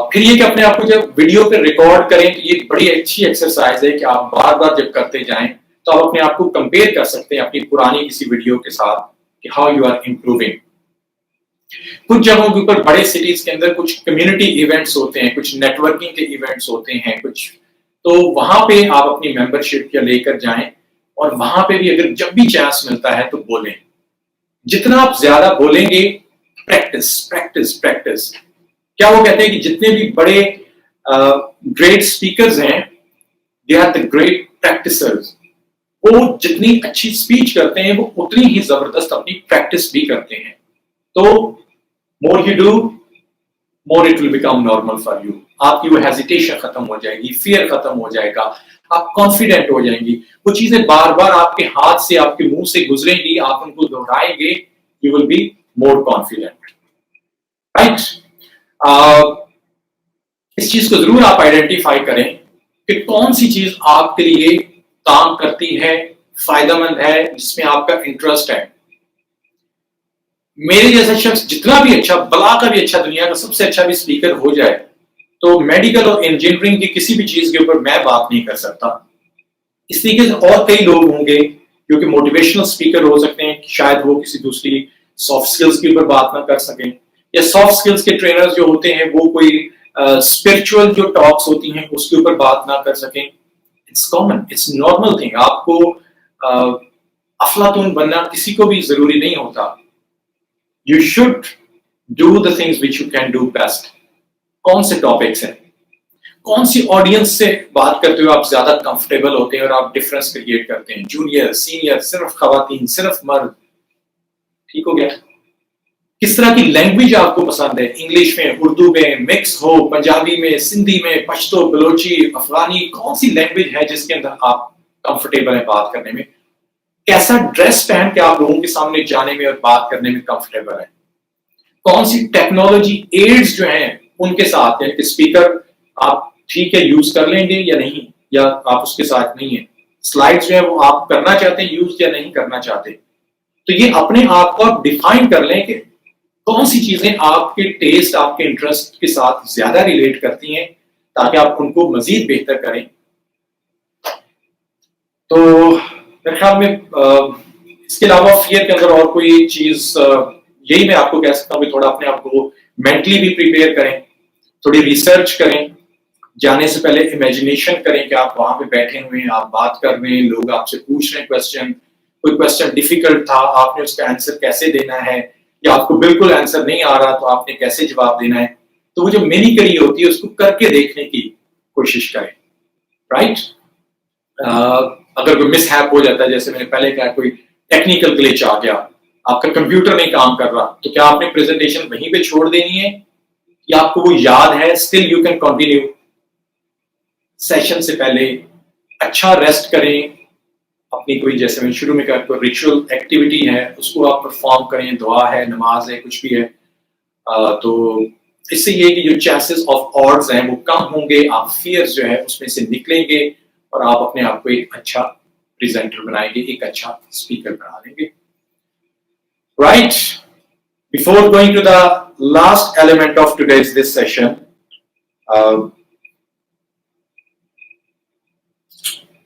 S1: फिर ये कि अपने आप को जब वीडियो पे रिकॉर्ड करें, तो ये बड़ी अच्छी एक्सरसाइज है कि आप बार बार जब करते जाएं तो आप अपने आप को कंपेयर कर सकते हैं अपनी पुरानी किसी वीडियो के साथ कि हाउ यू आर इम्प्रूविंग। कुछ जगहों के ऊपर बड़े सिटीज के अंदर कुछ कम्युनिटी इवेंट्स होते हैं, कुछ नेटवर्किंग के इवेंट्स होते हैं कुछ, तो वहां पे आप अपनी मेंबरशिप क्या लेकर जाएं और वहां पे भी अगर जब भी चांस मिलता है तो बोलें। जितना आप ज्यादा बोलेंगे, प्रैक्टिस प्रैक्टिस प्रैक्टिस। क्या वो कहते हैं कि जितने भी बड़े ग्रेट स्पीकर्स हैं, दे आर द ग्रेट प्रैक्टिसर्स। वो जितनी अच्छी स्पीच करते हैं वो उतनी ही जबरदस्त अपनी प्रैक्टिस भी करते हैं। तो more you do, more it will become normal for you. आपकी वो हेजिटेशन खत्म हो जाएगी, फियर खत्म हो जाएगा, आप कॉन्फिडेंट हो जाएंगी। वो चीजें बार बार आपके हाथ से, आपके मुंह से गुजरेंगी, आप उनको दोहराएंगे, you will be more confident. Right. इस चीज को जरूर आप आइडेंटिफाई करें कि कौन सी चीज आपके लिए काम करती है, फायदेमंद है, जिसमें आपका इंटरेस्ट है। मेरे जैसा शख्स जितना भी अच्छा, बला का भी अच्छा, दुनिया का सबसे अच्छा भी स्पीकर हो जाए, तो मेडिकल और इंजीनियरिंग की किसी भी चीज के ऊपर मैं बात नहीं कर सकता। इस तरीके से और कई लोग होंगे जो कि मोटिवेशनल स्पीकर हो सकते हैं, शायद वो किसी दूसरी सॉफ्ट स्किल्स के ऊपर बात ना कर सकें, या सॉफ्ट स्किल्स के ट्रेनर्स जो होते हैं वो कोई स्पिरिचुअल जो टॉक्स होती हैं उसके ऊपर बात ना कर सकें। It's common, it's normal thing. आपको अफलातून बनना किसी को भी जरूरी नहीं होता। You should do the things which you can do best. कौन से टॉपिक्स हैं, कौन सी ऑडियंस से बात करते हुए आप ज्यादा कंफर्टेबल होते हैं और आप डिफरेंस क्रिएट करते हैं, जूनियर, सीनियर, सिर्फ खवातीन, सिर्फ मर्द। ठीक हो गया। किस तरह की लैंग्वेज आपको पसंद है, इंग्लिश में, उर्दू में, मिक्स हो, पंजाबी में, सिंधी में, पश्तो, बलोची, अफगानी, कौन सी लैंग्वेज है जिसके अंदर आप कंफर्टेबल हैं बात करने में। कैसा ड्रेस पहन के आप लोगों के सामने जाने में और बात करने में कंफर्टेबल है। कौन सी टेक्नोलॉजी एड्स जो हैं उनके साथ, यानी कि स्पीकर आप ठीक है यूज कर लेंगे या नहीं, या आप उसके साथ नहीं है। स्लाइड्स जो है वो आप करना चाहते हैं यूज या नहीं करना चाहते। तो ये अपने आप को आप डिफाइन कर लें कि कौन सी चीजें आपके टेस्ट, आपके इंटरेस्ट के साथ ज्यादा रिलेट करती हैं, ताकि आप उनको मजीद बेहतर करें। तो मेरे ख्याल में इसके अलावा फियर के अंदर और कोई चीज, यही मैं आपको कह सकता हूँ कि थोड़ा अपने आप को मेंटली भी प्रिपेयर करें, थोड़ी रिसर्च करें, जाने से पहले इमेजिनेशन करें कि आप वहां पे बैठे हुए हैं, आप बात कर रहे हैं, लोग आपसे पूछ रहे हैं क्वेश्चन, कोई क्वेश्चन डिफिकल्ट था, आपने उसका आंसर कैसे देना है, या आपको बिल्कुल आंसर नहीं आ रहा तो आपने कैसे जवाब देना है। तो वो जो मिनी करी होती है उसको करके देखने की कोशिश करें, राइट। अगर कोई मिसहैप हो जाता है, जैसे मैंने पहले कहा, कोई टेक्निकल ग्लिच आ गया, आपका कंप्यूटर नहीं काम कर रहा, तो क्या आपने प्रेजेंटेशन वहीं पे छोड़ देनी है या आपको वो याद है, still you can continue. Session से पहले अच्छा रेस्ट करें, अपनी कोई, जैसे मैंने शुरू में कहा, कोई रिचुअल एक्टिविटी है उसको आप परफॉर्म करें, दुआ है, नमाज है, कुछ भी है। तो इससे ये कि जो चांसेस ऑफ ऑड्स हैं वो कम होंगे, आप फियर्स जो है उसमें से निकलेंगे और आप अपने आप को एक अच्छा प्रेजेंटर बनाएंगे, एक अच्छा स्पीकर बना लेंगे, right. Before going to the last element of today's this session,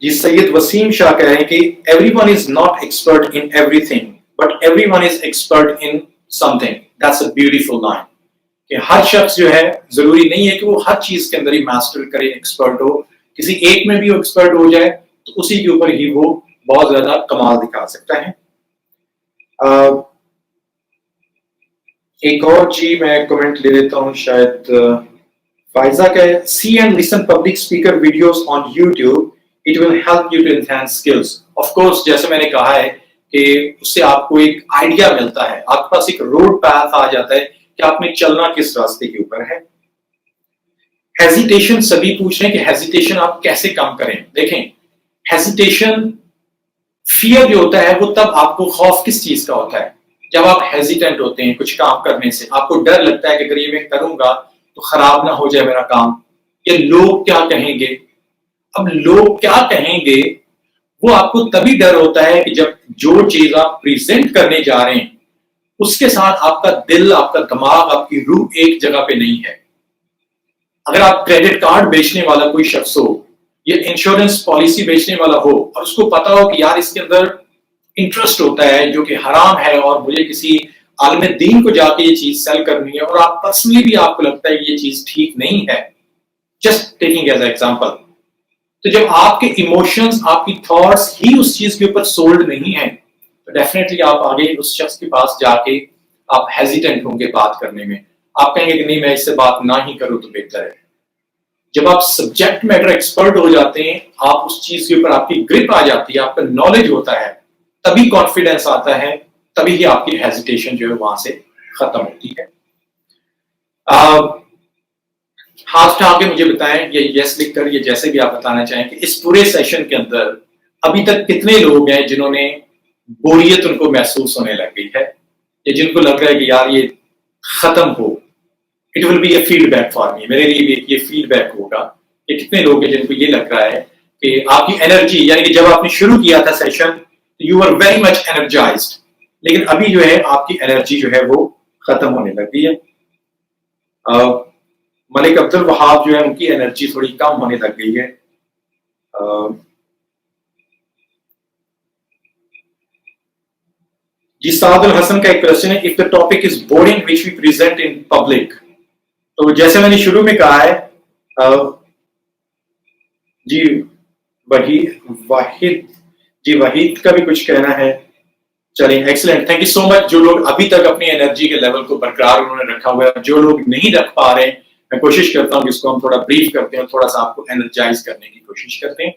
S1: जी सैयद वसीम शाह कह रहे हैं कि everyone is not expert in everything but everyone is expert in something. That's a beautiful line कि हर शख्स जो है, जरूरी नहीं है कि वो हर चीज के अंदर ही मास्टर करे, एक्सपर्ट हो। किसी एक में भी वो एक्सपर्ट हो जाए तो उसी के ऊपर ही वो बहुत ज्यादा कमाल दिखा सकता है। एक और जी मैं कमेंट ले लेता हूं, शायद फाइजा का, see and listen public speaker videos on YouTube, it will help you to enhance skills. Of course, जैसे मैंने कहा है कि उससे आपको एक आइडिया मिलता है, आपके पास एक रोड पैथ आ जाता है कि आपने चलना किस रास्ते के ऊपर है। हेजिटेशन, सभी पूछ रहे हैं कि हेजिटेशन आप कैसे कम करें। देखें, हेजिटेशन, फियर जो होता है वो तब आपको खौफ किस चीज का होता है, जब आप हेजिटेंट होते हैं कुछ काम करने से, आपको डर लगता है कि अगर ये मैं करूंगा तो खराब ना हो जाए मेरा काम, या लोग क्या कहेंगे। अब लोग क्या कहेंगे वो आपको तभी डर होता है कि जब जो चीज आप प्रेजेंट करने जा रहे हैं उसके साथ आपका दिल, आपका दिमाग, आपकी रूह एक जगह पे नहीं है। अगर आप क्रेडिट कार्ड बेचने वाला कोई शख्स हो या इंश्योरेंस पॉलिसी बेचने वाला हो और उसको पता हो कि यार इसके अंदर इंटरेस्ट होता है जो कि हराम है और मुझे किसी आलम दीन को जाके ये चीज सेल करनी है, और आप पर्सनली भी आपको लगता है कि ये चीज ठीक नहीं है, जस्ट टेकिंग एज एग्जांपल, तो जब आपके इमोशंस, आपकी थॉट्स ही उस चीज के ऊपर सोल्ड नहीं है तो डेफिनेटली आप आगे उस शख्स के पास जाके आप हेजिटेंट होंगे बात करने में। आप कहेंगे कि नहीं, मैं इससे बात ना ही करूं तो बेहतर है। जब आप सब्जेक्ट मैटर एक्सपर्ट हो जाते हैं, आप उस चीज के ऊपर, आपकी ग्रिप आ जाती है, आपका नॉलेज होता है, तभी कॉन्फिडेंस आता है, तभी ही आपकी हेजिटेशन जो है वहां से खत्म होती है। हाथ उठा के मुझे बताएं, ये यस लिखकर, ये जैसे भी आप बताना चाहें, कि इस पूरे सेशन के अंदर अभी तक कितने लोग हैं जिन्होंने बोरियत उनको महसूस होने लग गई है, या जिनको लग रहा है कि यार ये खत्म हो। It will be A feedback for me, मेरे लिए भी ये फीडबैक होगा कि कितने लोग हैं जिनको ये लग रहा है कि आपकी एनर्जी, यानी कि जब आपने शुरू किया था session you are very much energized, लेकिन अभी जो है आपकी एनर्जी जो है वो खत्म होने लग गई है। मलिक अब्दुल वहाब जो है उनकी एनर्जी थोड़ी कम होने लग गई है। जी सादुल हसन का एक क्वेश्चन है, if the topic is boring which we present in public. तो जैसे मैंने शुरू में कहा है, जी वाहिद, जी वाहिद का भी कुछ कहना है। चलिए, excellent, thank you so much. जो लोग अभी तक अपनी एनर्जी के लेवल को बरकरार उन्होंने रखा हुआ है, जो लोग नहीं रख पा रहे हैं, मैं कोशिश करता हूं कि इसको हम थोड़ा ब्रीफ करते हैं, थोड़ा सा आपको एनर्जाइज करने की कोशिश करते हैं।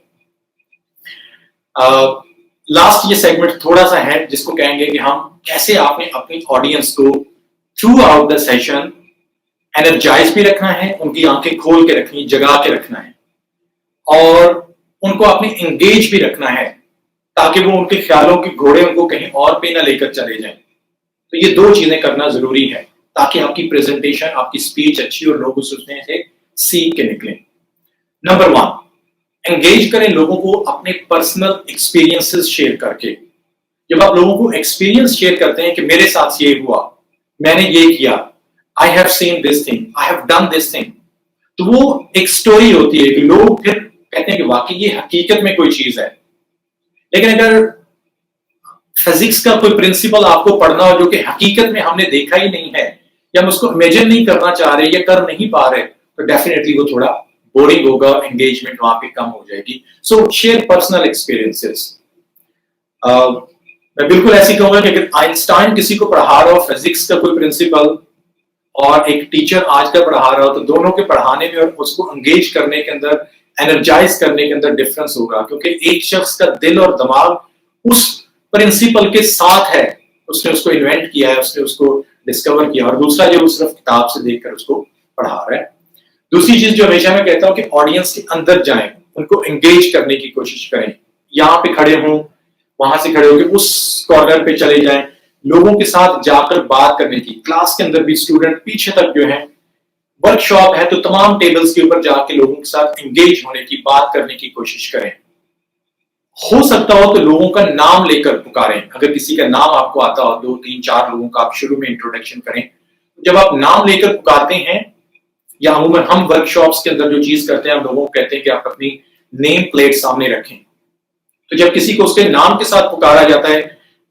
S1: लास्ट ये सेगमेंट थोड़ा सा है जिसको कहेंगे कि हम कैसे आपने अपनी ऑडियंस को throughout the session energize भी रखना है, उनकी आंखें खोल के रखनी, जगा के रखना है, और उनको आपने एंगेज भी रखना है ताकि वो उनके ख्यालों के घोड़े उनको कहीं और पे ना लेकर चले जाएं। तो ये दो चीजें करना जरूरी है ताकि आपकी प्रेजेंटेशन, आपकी स्पीच अच्छी और लोग उसमें से सीख के निकलें। नंबर 1, एंगेज करें लोगों को अपने पर्सनल एक्सपीरियंसेस शेयर करके। जब आप लोगों को एक्सपीरियंस शेयर करते हैं कि मेरे साथ ये हुआ, मैंने ये किया, I have seen this thing, I have done this thing, तो वो एक स्टोरी होती है कि लोग फिर कहते हैं कि वाकई ये हकीकत में कोई चीज है। लेकिन अगर फिजिक्स का कोई प्रिंसिपल आपको पढ़ना हो जो कि हकीकत में हमने देखा ही नहीं है, या हम उसको इमेजिन नहीं करना चाह रहे या कर नहीं पा रहे, तो डेफिनेटली वो थोड़ा बोरिंग होगा, एंगेजमेंट वहां पे कम हो जाएगी। सो शेयर पर्सनल एक्सपीरियंसेस। मैं बिल्कुल ऐसे कहूंगा कि अगर आइंस्टाइन किसी को पढ़ा रहा हो, फिजिक्स का कोई प्रिंसिपल, और एक टीचर आज का पढ़ा रहा हो, तो दोनों के पढ़ाने में और उसको एंगेज करने के अंदर, एनर्जाइज करने के अंदर डिफरेंस होगा, क्योंकि एक शख्स का दिल और दिमाग उस प्रिंसिपल के साथ है, उसने उसको इन्वेंट किया है, उसने उसको डिस्कवर किया, और दूसरा जो सिर्फ किताब से देखकर उसको पढ़ा रहा है। दूसरी चीज जो हमेशा मैं कहता हूं कि ऑडियंस के अंदर जाएं, उनको एंगेज करने की कोशिश करें। यहाँ पे खड़े हों, वहां से खड़े होकर उस कॉर्नर पे चले जाएं, लोगों के साथ जाकर बात करने की। क्लास के अंदर भी स्टूडेंट पीछे तक जो है, वर्कशॉप है तो तमाम टेबल्स के ऊपर जाके लोगों के साथ एंगेज होने की, बात करने की कोशिश करें। हो सकता हो तो लोगों का नाम लेकर पुकारें। अगर किसी का नाम आपको आता हो, 2 3 4 लोगों का आप शुरू में इंट्रोडक्शन करें। जब आप नाम लेकर पुकारते हैं, या अमूमन हम वर्कशॉप्स के अंदर जो चीज करते हैं, हम लोगों को कहते हैं कि आप अपनी नेम प्लेट सामने रखें। तो जब किसी को उसके नाम के साथ पुकारा जाता है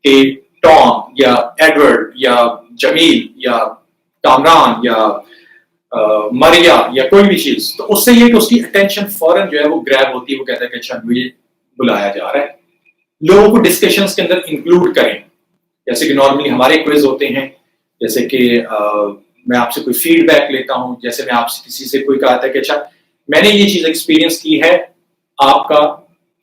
S1: कि टॉम या एडवर्ड या जमील या कामरान या मरिया या कोई भी चीज, तो उससे ये कि उसकी अटेंशन फौरन जो है वो ग्रैब होती है, वो कहता है कि अच्छा मुझे बुलाया जा रहा है। लोगों को डिस्कशंस के अंदर इंक्लूड करें। जैसे कि नॉर्मली हमारे क्विज होते हैं, जैसे कि मैं आपसे कोई फीडबैक लेता हूं, जैसे मैं आपसे किसी से कोई कहा था कि अच्छा मैंने ये चीज एक्सपीरियंस की है, आपका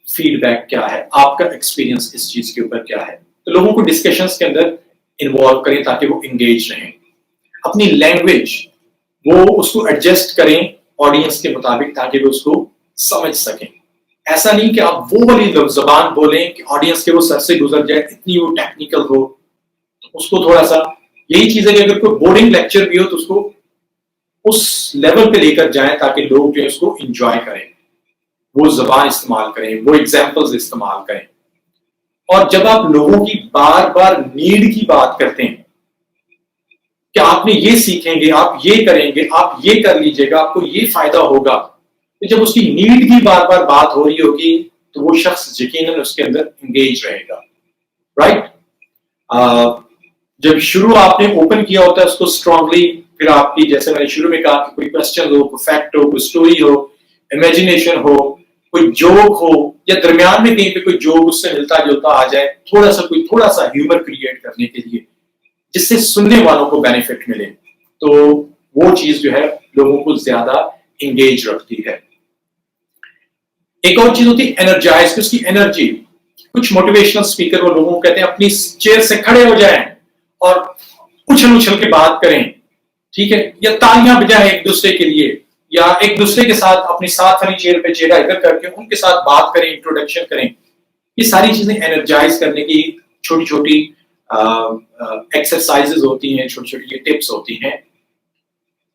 S1: फीडबैक क्या है, आपका एक्सपीरियंस इस चीज के ऊपर क्या है। तो लोगों को डिस्कशंस के अंदर इन्वॉल्व करें ताकि वो इंगेज रहें। अपनी लैंग्वेज वो उसको एडजस्ट करें ऑडियंस के मुताबिक, ताकि वो उसको समझ सकें। ऐसा नहीं कि आप वो वाली जबान बोलें कि ऑडियंस के वो सर से गुजर जाए, इतनी वो टेक्निकल हो। तो उसको थोड़ा सा, यही चीज है कि अगर कोई बोर्डिंग लेक्चर भी हो तो उसको उस लेवल पे लेकर जाएं ताकि लोग जो है उसको एंजॉय करें, वो जबान इस्तेमाल करें, वो एग्जाम्पल्स इस्तेमाल करें। और जब आप लोगों की बार बार नीड की बात करते हैं कि आपने ये सीखेंगे, आप ये करेंगे, आप ये कर लीजिएगा, आपको ये फायदा होगा, तो जब उसकी नीड की बार बार बात हो रही होगी तो वो शख्स यकीनन उसके अंदर एंगेज रहेगा। राइट? जब शुरू आपने ओपन किया होता है उसको स्ट्रांगली, फिर आपकी, जैसे मैंने शुरू में कहा कि कोई क्वेश्चन हो, कोई फैक्ट हो, कोई स्टोरी हो, इमेजिनेशन हो, कोई जोक हो, या दरमियान में कहीं पे कोई जोक उससे मिलता जुलता आ जाए, थोड़ा सा ह्यूमर क्रिएट करने के लिए, जिससे सुनने वालों को बेनिफिट मिले, तो वो चीज जो है लोगों को ज्यादा इंगेज रखती है। एक और चीज होती है एनर्जाइज, उसकी एनर्जी। कुछ मोटिवेशनल स्पीकर वो लोगों को कहते हैं अपनी चेयर से खड़े हो जाएं और उछल उछल के बात करें, ठीक है, या तालियां बजाएं एक दूसरे के लिए, या एक दूसरे के साथ अपनी साथ वाली चेयर पे चेहरा इधर करके उनके साथ बात करें, इंट्रोडक्शन करें। ये सारी चीजें एनर्जाइज करने की छोटी छोटी एक्सरसाइजेज होती हैं, छोटी छोटी टिप्स होती हैं।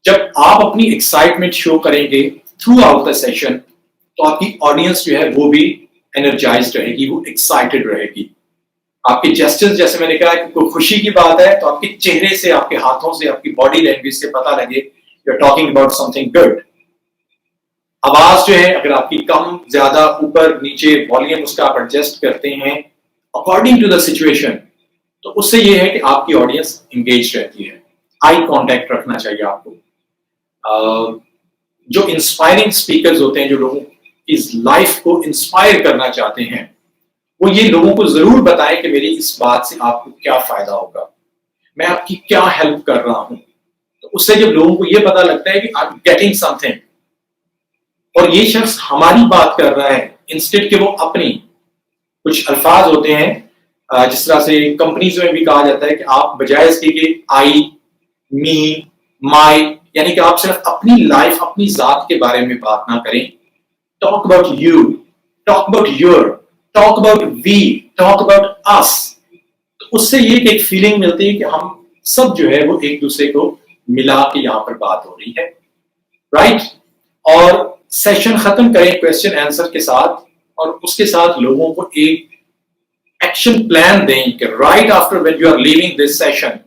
S1: जब आप अपनी एक्साइटमेंट शो करेंगे थ्रू आउट द सेशन, तो आपकी ऑडियंस जो है वो भी एनर्जाइज्ड रहेगी, वो एक्साइटेड रहेगी। आपके जेस्चर्स, जैसे मैंने कहा कि कोई खुशी की बात है तो आपके चेहरे से, आपके हाथों से, आपकी बॉडी लैंग्वेज से पता लगे you are talking about something good. आवाज जो है अगर आपकी कम ज्यादा ऊपर नीचे वॉल्यूम उसका आप एडजस्ट करते हैं अकॉर्डिंग टू द सिचुएशन, तो उससे ये है कि आपकी ऑडियंस एंगेज रहती है। आई कांटेक्ट रखना चाहिए आपको। जो इंस्पायरिंग स्पीकर्स होते हैं, जो लोगों की लाइफ को इंस्पायर करना चाहते हैं, वो ये लोगों को जरूर बताएं कि मेरी इस बात से आपको क्या फायदा होगा, मैं आपकी क्या हेल्प कर रहा हूं। तो उससे जब लोगों को ये पता लगता है कि आई एम गेटिंग समथिंग, और ये शख्स हमारी बात कर रहा है इंस्टेड के वो अपनी, कुछ अल्फाज होते हैं जिस तरह से कंपनीज में भी कहा जाता है कि आप बजाय इसके कि आई, मी, माई, यानी कि आप सिर्फ अपनी लाइफ, अपनी जात के बारे में बात ना करें। Talk about you, talk about your, talk about we, talk about us. तो उससे ये एक फीलिंग मिलती है कि हम सब जो है वो एक दूसरे को मिला के यहां पर बात हो रही है। राइट? और सेशन खत्म करें क्वेश्चन आंसर के साथ, और उसके साथ लोगों को एक एक्शन प्लान दें कि right after when you are leaving this session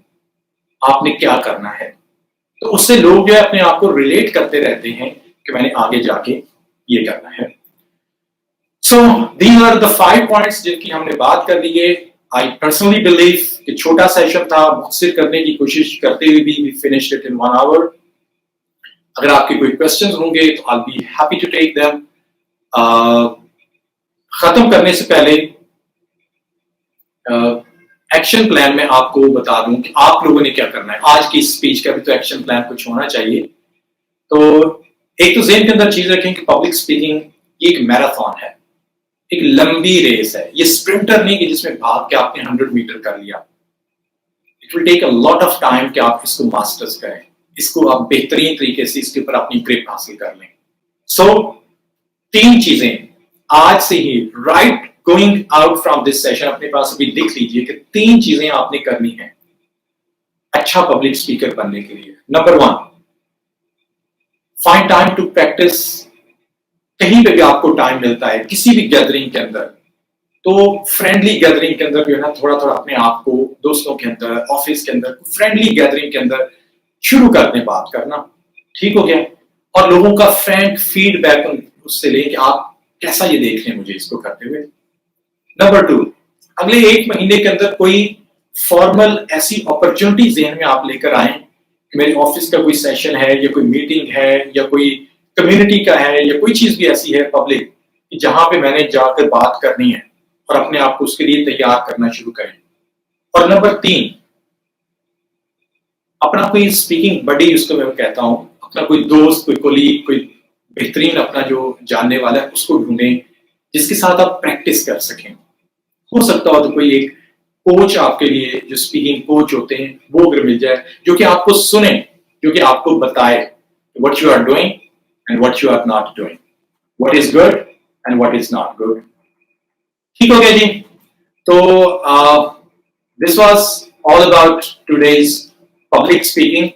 S1: आपने क्या करना है। तो उससे लोग जो है अपने आप को रिलेट करते रहते हैं कि मैंने आगे जाके ये करना है। So these are the 5 points जिनकी हमने बात कर ली है। आई पर्सनली बिलीव कि छोटा सेशन था, मुख्तसर करने की कोशिश करते हुए भी we finished it in 1 hour. अगर आपके कोई क्वेश्चंस होंगे तो I be happy to take them. खत्म करने से पहले एक्शन प्लान में आपको बता दूं कि आप लोगों ने क्या करना है। आज की स्पीच का भी तो एक्शन प्लान कुछ होना चाहिए। तो एक तो ज़हन के अंदर चीज रखें कि पब्लिक स्पीकिंग एक मैराथन है, एक लंबी रेस है। ये स्प्रिंटर नहीं कि जिसमें भाग के आपने 100 मीटर कर लिया। It will take a lot of time कि आप इसको मास्टर्स करें, इसको आप बेहतरीन तरीके से इसके ऊपर अपनी ग्रिप हासिल कर लें। सो तीन चीजें आज से ही right going out from this session अपने पास अभी लिख लीजिए कि तीन चीजें आपने करनी है अच्छा पब्लिक स्पीकर बनने के लिए। Number 1, find time to practise. कहीं पे भी आपको टाइम मिलता है किसी भी गैदरिंग के अंदर, तो फ्रेंडली गैदरिंग के अंदर जो है ना थोड़ा थोड़ा अपने आप को दोस्तों के अंदर, ऑफिस के अंदर, फ्रेंडली गैदरिंग के अंदर शुरू करने बात करना। ठीक हो गया? और लोगों का फ्रैंक फीडबैक उससे ले कि आप कैसा ये देख रहे हैं मुझे इसको करते हुए। नंबर 2, अगले 1 महीने के अंदर कोई फॉर्मल ऐसी अपॉर्चुनिटी ज़हन में आप लेकर आए कि मेरे ऑफिस का कोई सेशन है या कोई मीटिंग है या कोई कम्युनिटी का है या कोई चीज भी ऐसी है पब्लिक कि जहां पे मैंने जाकर बात करनी है, और अपने आप को उसके लिए तैयार करना शुरू करें। और नंबर 3, अपना कोई स्पीकिंग बडी उसको मैं कहता हूं, अपना कोई दोस्त, कोई कोलीग, कोई बेहतरीन अपना जो जानने वाला है उसको ढूंढें जिसके साथ आप प्रैक्टिस कर सकें। हो सकता हो तो कोई एक कोच आपके लिए, जो स्पीकिंग कोच होते हैं, वो अगर मिल जाए जो कि आपको सुने, जो कि आपको बताए what you are doing and what you are not doing, what is good and what is not good. ठीक हो गया जी? तो this was all about today's public speaking.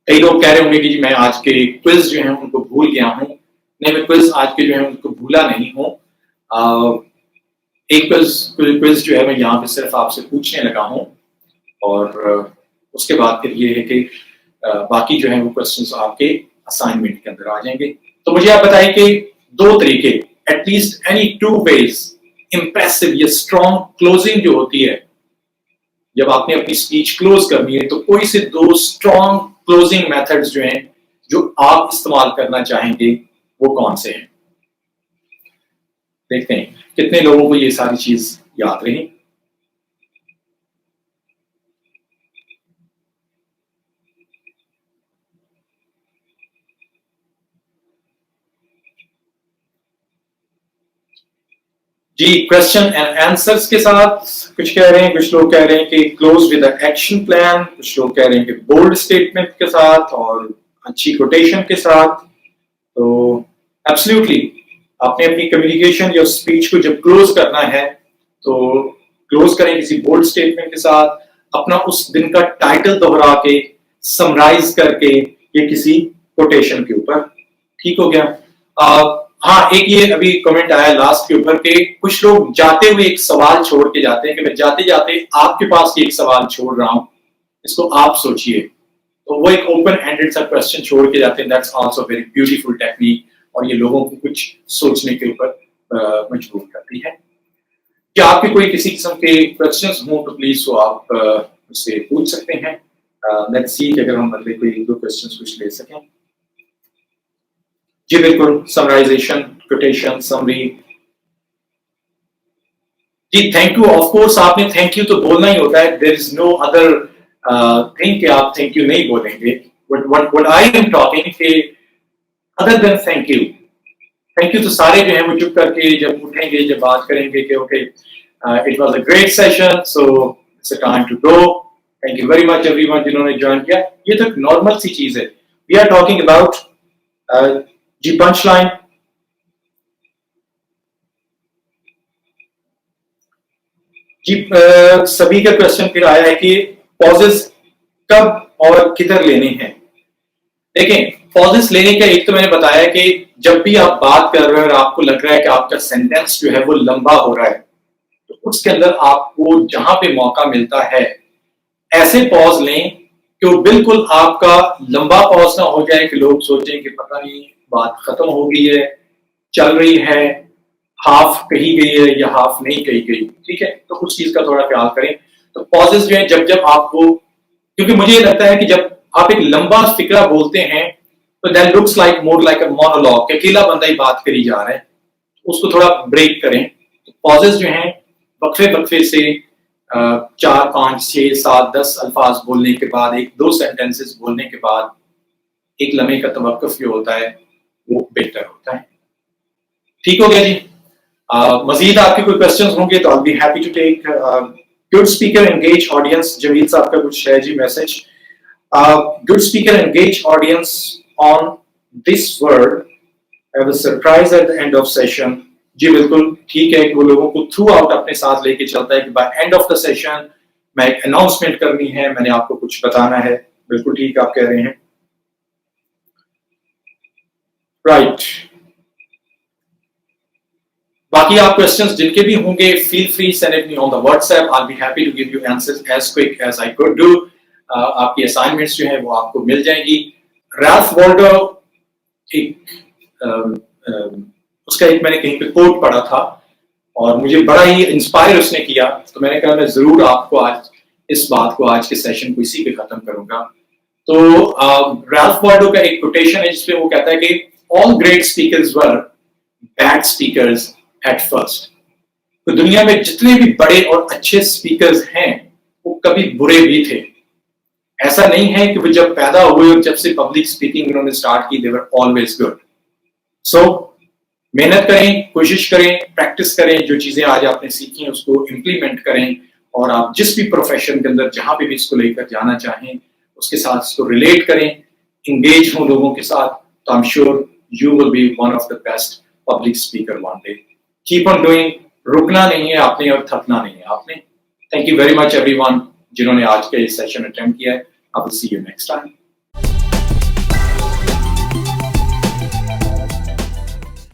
S1: कई लोग कह रहे होंगे कि जी मैं आज के क्विज जो है उनको भूल गया हूं। नहीं, मैं क्विज आज के जो है उनको भूला नहीं हूं। एक क्विज जो है मैं यहाँ पे सिर्फ आपसे पूछने लगा हूं, और उसके बाद फिर ये है कि बाकी जो है वो क्वेश्चंस आपके असाइनमेंट के अंदर आ जाएंगे। तो मुझे आप बताइए कि 2 तरीके, एटलीस्ट एनी 2 वेज इंप्रेसिव या स्ट्रॉन्ग क्लोजिंग जो होती है, जब आपने अपनी स्पीच क्लोज करनी है, तो कोई से 2 स्ट्रॉन्ग क्लोजिंग मेथड्स जो हैं जो आप इस्तेमाल करना चाहेंगे वो कौन से हैं? देखते हैं कितने लोगों को ये सारी चीज याद रही। जी, क्वेश्चन एंड आंसर्स के साथ कुछ कह रहे हैं, कुछ लोग कह रहे हैं कि क्लोज विद एक्शन प्लान, कुछ लोग कह रहे हैं कि बोल्ड स्टेटमेंट के साथ और अच्छी कोटेशन के साथ। तो एब्सोल्युटली आपने अपनी कम्युनिकेशन या स्पीच को जब क्लोज करना है तो क्लोज करें किसी बोल्ड स्टेटमेंट के साथ, अपना उस दिन का टाइटल दोहरा के, समराइज करके, या किसी कोटेशन के ऊपर। ठीक हो गया? हाँ, एक ये अभी कमेंट आया लास्ट के ऊपर के कुछ लोग जाते हुए एक सवाल छोड़ के जाते हैं कि मैं जाते जाते आपके पास एक सवाल छोड़ रहा हूं, इसको आप सोचिए। तो वो एक ओपन एंडेड सा क्वेश्चन छोड़ के जाते हैं। That's also very beautiful technique, और ये लोगों को कुछ सोचने के ऊपर मजबूर करती है। क्या आपके कोई किसी किस्म के क्वेश्चंस हो तो प्लीज वो आप मुझसे पूछ सकते हैं। लेट्स सी कि अगर हम बदले कोई 2 क्वेश्चंस कुछ ले सकें। जी बिल्कुल, समराइजेशन, कोटेशन, समरी। जी थैंक यू, ऑफ कोर्स आपने थैंक यू तो बोलना ही होता है। There is no other thing कि आप थैंक यू नहीं बोलेंगे। व्हाट आई एम टॉकिंग के other than thank you, thank you तो सारे जो हैं वो चुप करके जब उठेंगे, जब बात करेंगे कि okay it was a great session, so it's a time to go, thank you very much everyone जिन्होंने ज्वाइन किया। ये तो एक नॉर्मल सी चीज है। वी आर टॉकिंग अबाउट जी पंच लाइन। जी सभी का क्वेश्चन फिर आया है कि पॉजेस कब और किधर लेने हैं। देखें, पॉजेस लेने का एक तो मैंने बताया कि जब भी आप बात कर रहे हो और आपको लग रहा है कि आपका सेंटेंस जो है वो लंबा हो रहा है, तो उसके अंदर आपको जहां पे मौका मिलता है ऐसे पॉज लें कि वो बिल्कुल आपका लंबा पॉज ना हो जाए कि लोग सोचें कि पता नहीं बात खत्म हो गई है, चल रही है, हाफ कही गई है या हाफ नहीं कही गई। ठीक है? तो उस चीज का थोड़ा ख्याल करें। तो पॉजेस जो है जब जब आपको, क्योंकि मुझे ये लगता है कि जब आप एक लंबा फिक्रा बोलते हैं तो that looks like more like a monologue, अकेला बंदा ही बात करी जा रहा है, उसको थोड़ा ब्रेक करें। तो पॉजेस जो हैं वक्फे वक्फे से 4, 5, 6, 7, 10 अल्फाज बोलने के बाद, 1-2 सेंटेंसेस बोलने के बाद एक लम्हे का तवक्कुफ जो होता है वो बेहतर होता है। ठीक हो गया जी। मजीद आपके कोई क्वेश्चंस होंगे तो I be happy to take. Good speaker engage audience, Jamil साहब का कुछ है जी message. Good speaker engage audience on this word, have a surprise at the end of session. जी बिल्कुल ठीक है कि वो लोगों को थ्रू आउट अपने साथ लेके चलता है कि by end of the session मैं एक अनाउंसमेंट करनी है, मैंने आपको कुछ बताना है। बिल्कुल ठीक आप कह रहे हैं, राइट। बाकी आप क्वेश्चंस जिनके भी होंगे feel free send it me on the WhatsApp, I will be happy to give you answers as quick as I could do. आपकी असाइनमेंट्स जो है वो आपको मिल जाएंगी। रैल्फ वॉल्डो एक उसका एक मैंने कहीं पे कोट पढ़ा था और मुझे बड़ा ही इंस्पायर उसने किया, तो मैंने कहा मैं जरूर आपको आज इस बात को, आज के सेशन को इसी पे खत्म करूंगा। तो रैल्फ वॉल्डो का एक कोटेशन है जिसपे वो कहता है कि all great speakers were bad speakers at first. तो दुनिया में जितने भी बड़े और अच्छे स्पीकर्स हैं वो कभी बुरे भी थे। ऐसा नहीं है कि वो जब पैदा हुए और जब से पब्लिक स्पीकिंग उन्होंने स्टार्ट की दे वर ऑलवेज गुड। सो मेहनत करें, कोशिश करें, प्रैक्टिस करें, जो चीजें आज आपने सीखी हैं उसको इम्प्लीमेंट करें और आप जिस भी प्रोफेशन के अंदर जहां पे भी इसको लेकर जाना चाहें उसके साथ इसको रिलेट करें, इंगेज हों लोगों के साथ, तो I am sure you will B one of the best public speaker one day. Keep on doing, रुकना नहीं है आपने और थकना नहीं है आपने। Thank you very much everyone जिन्होंने आज के इस सेशन अटेंड किया है। I will see you next time.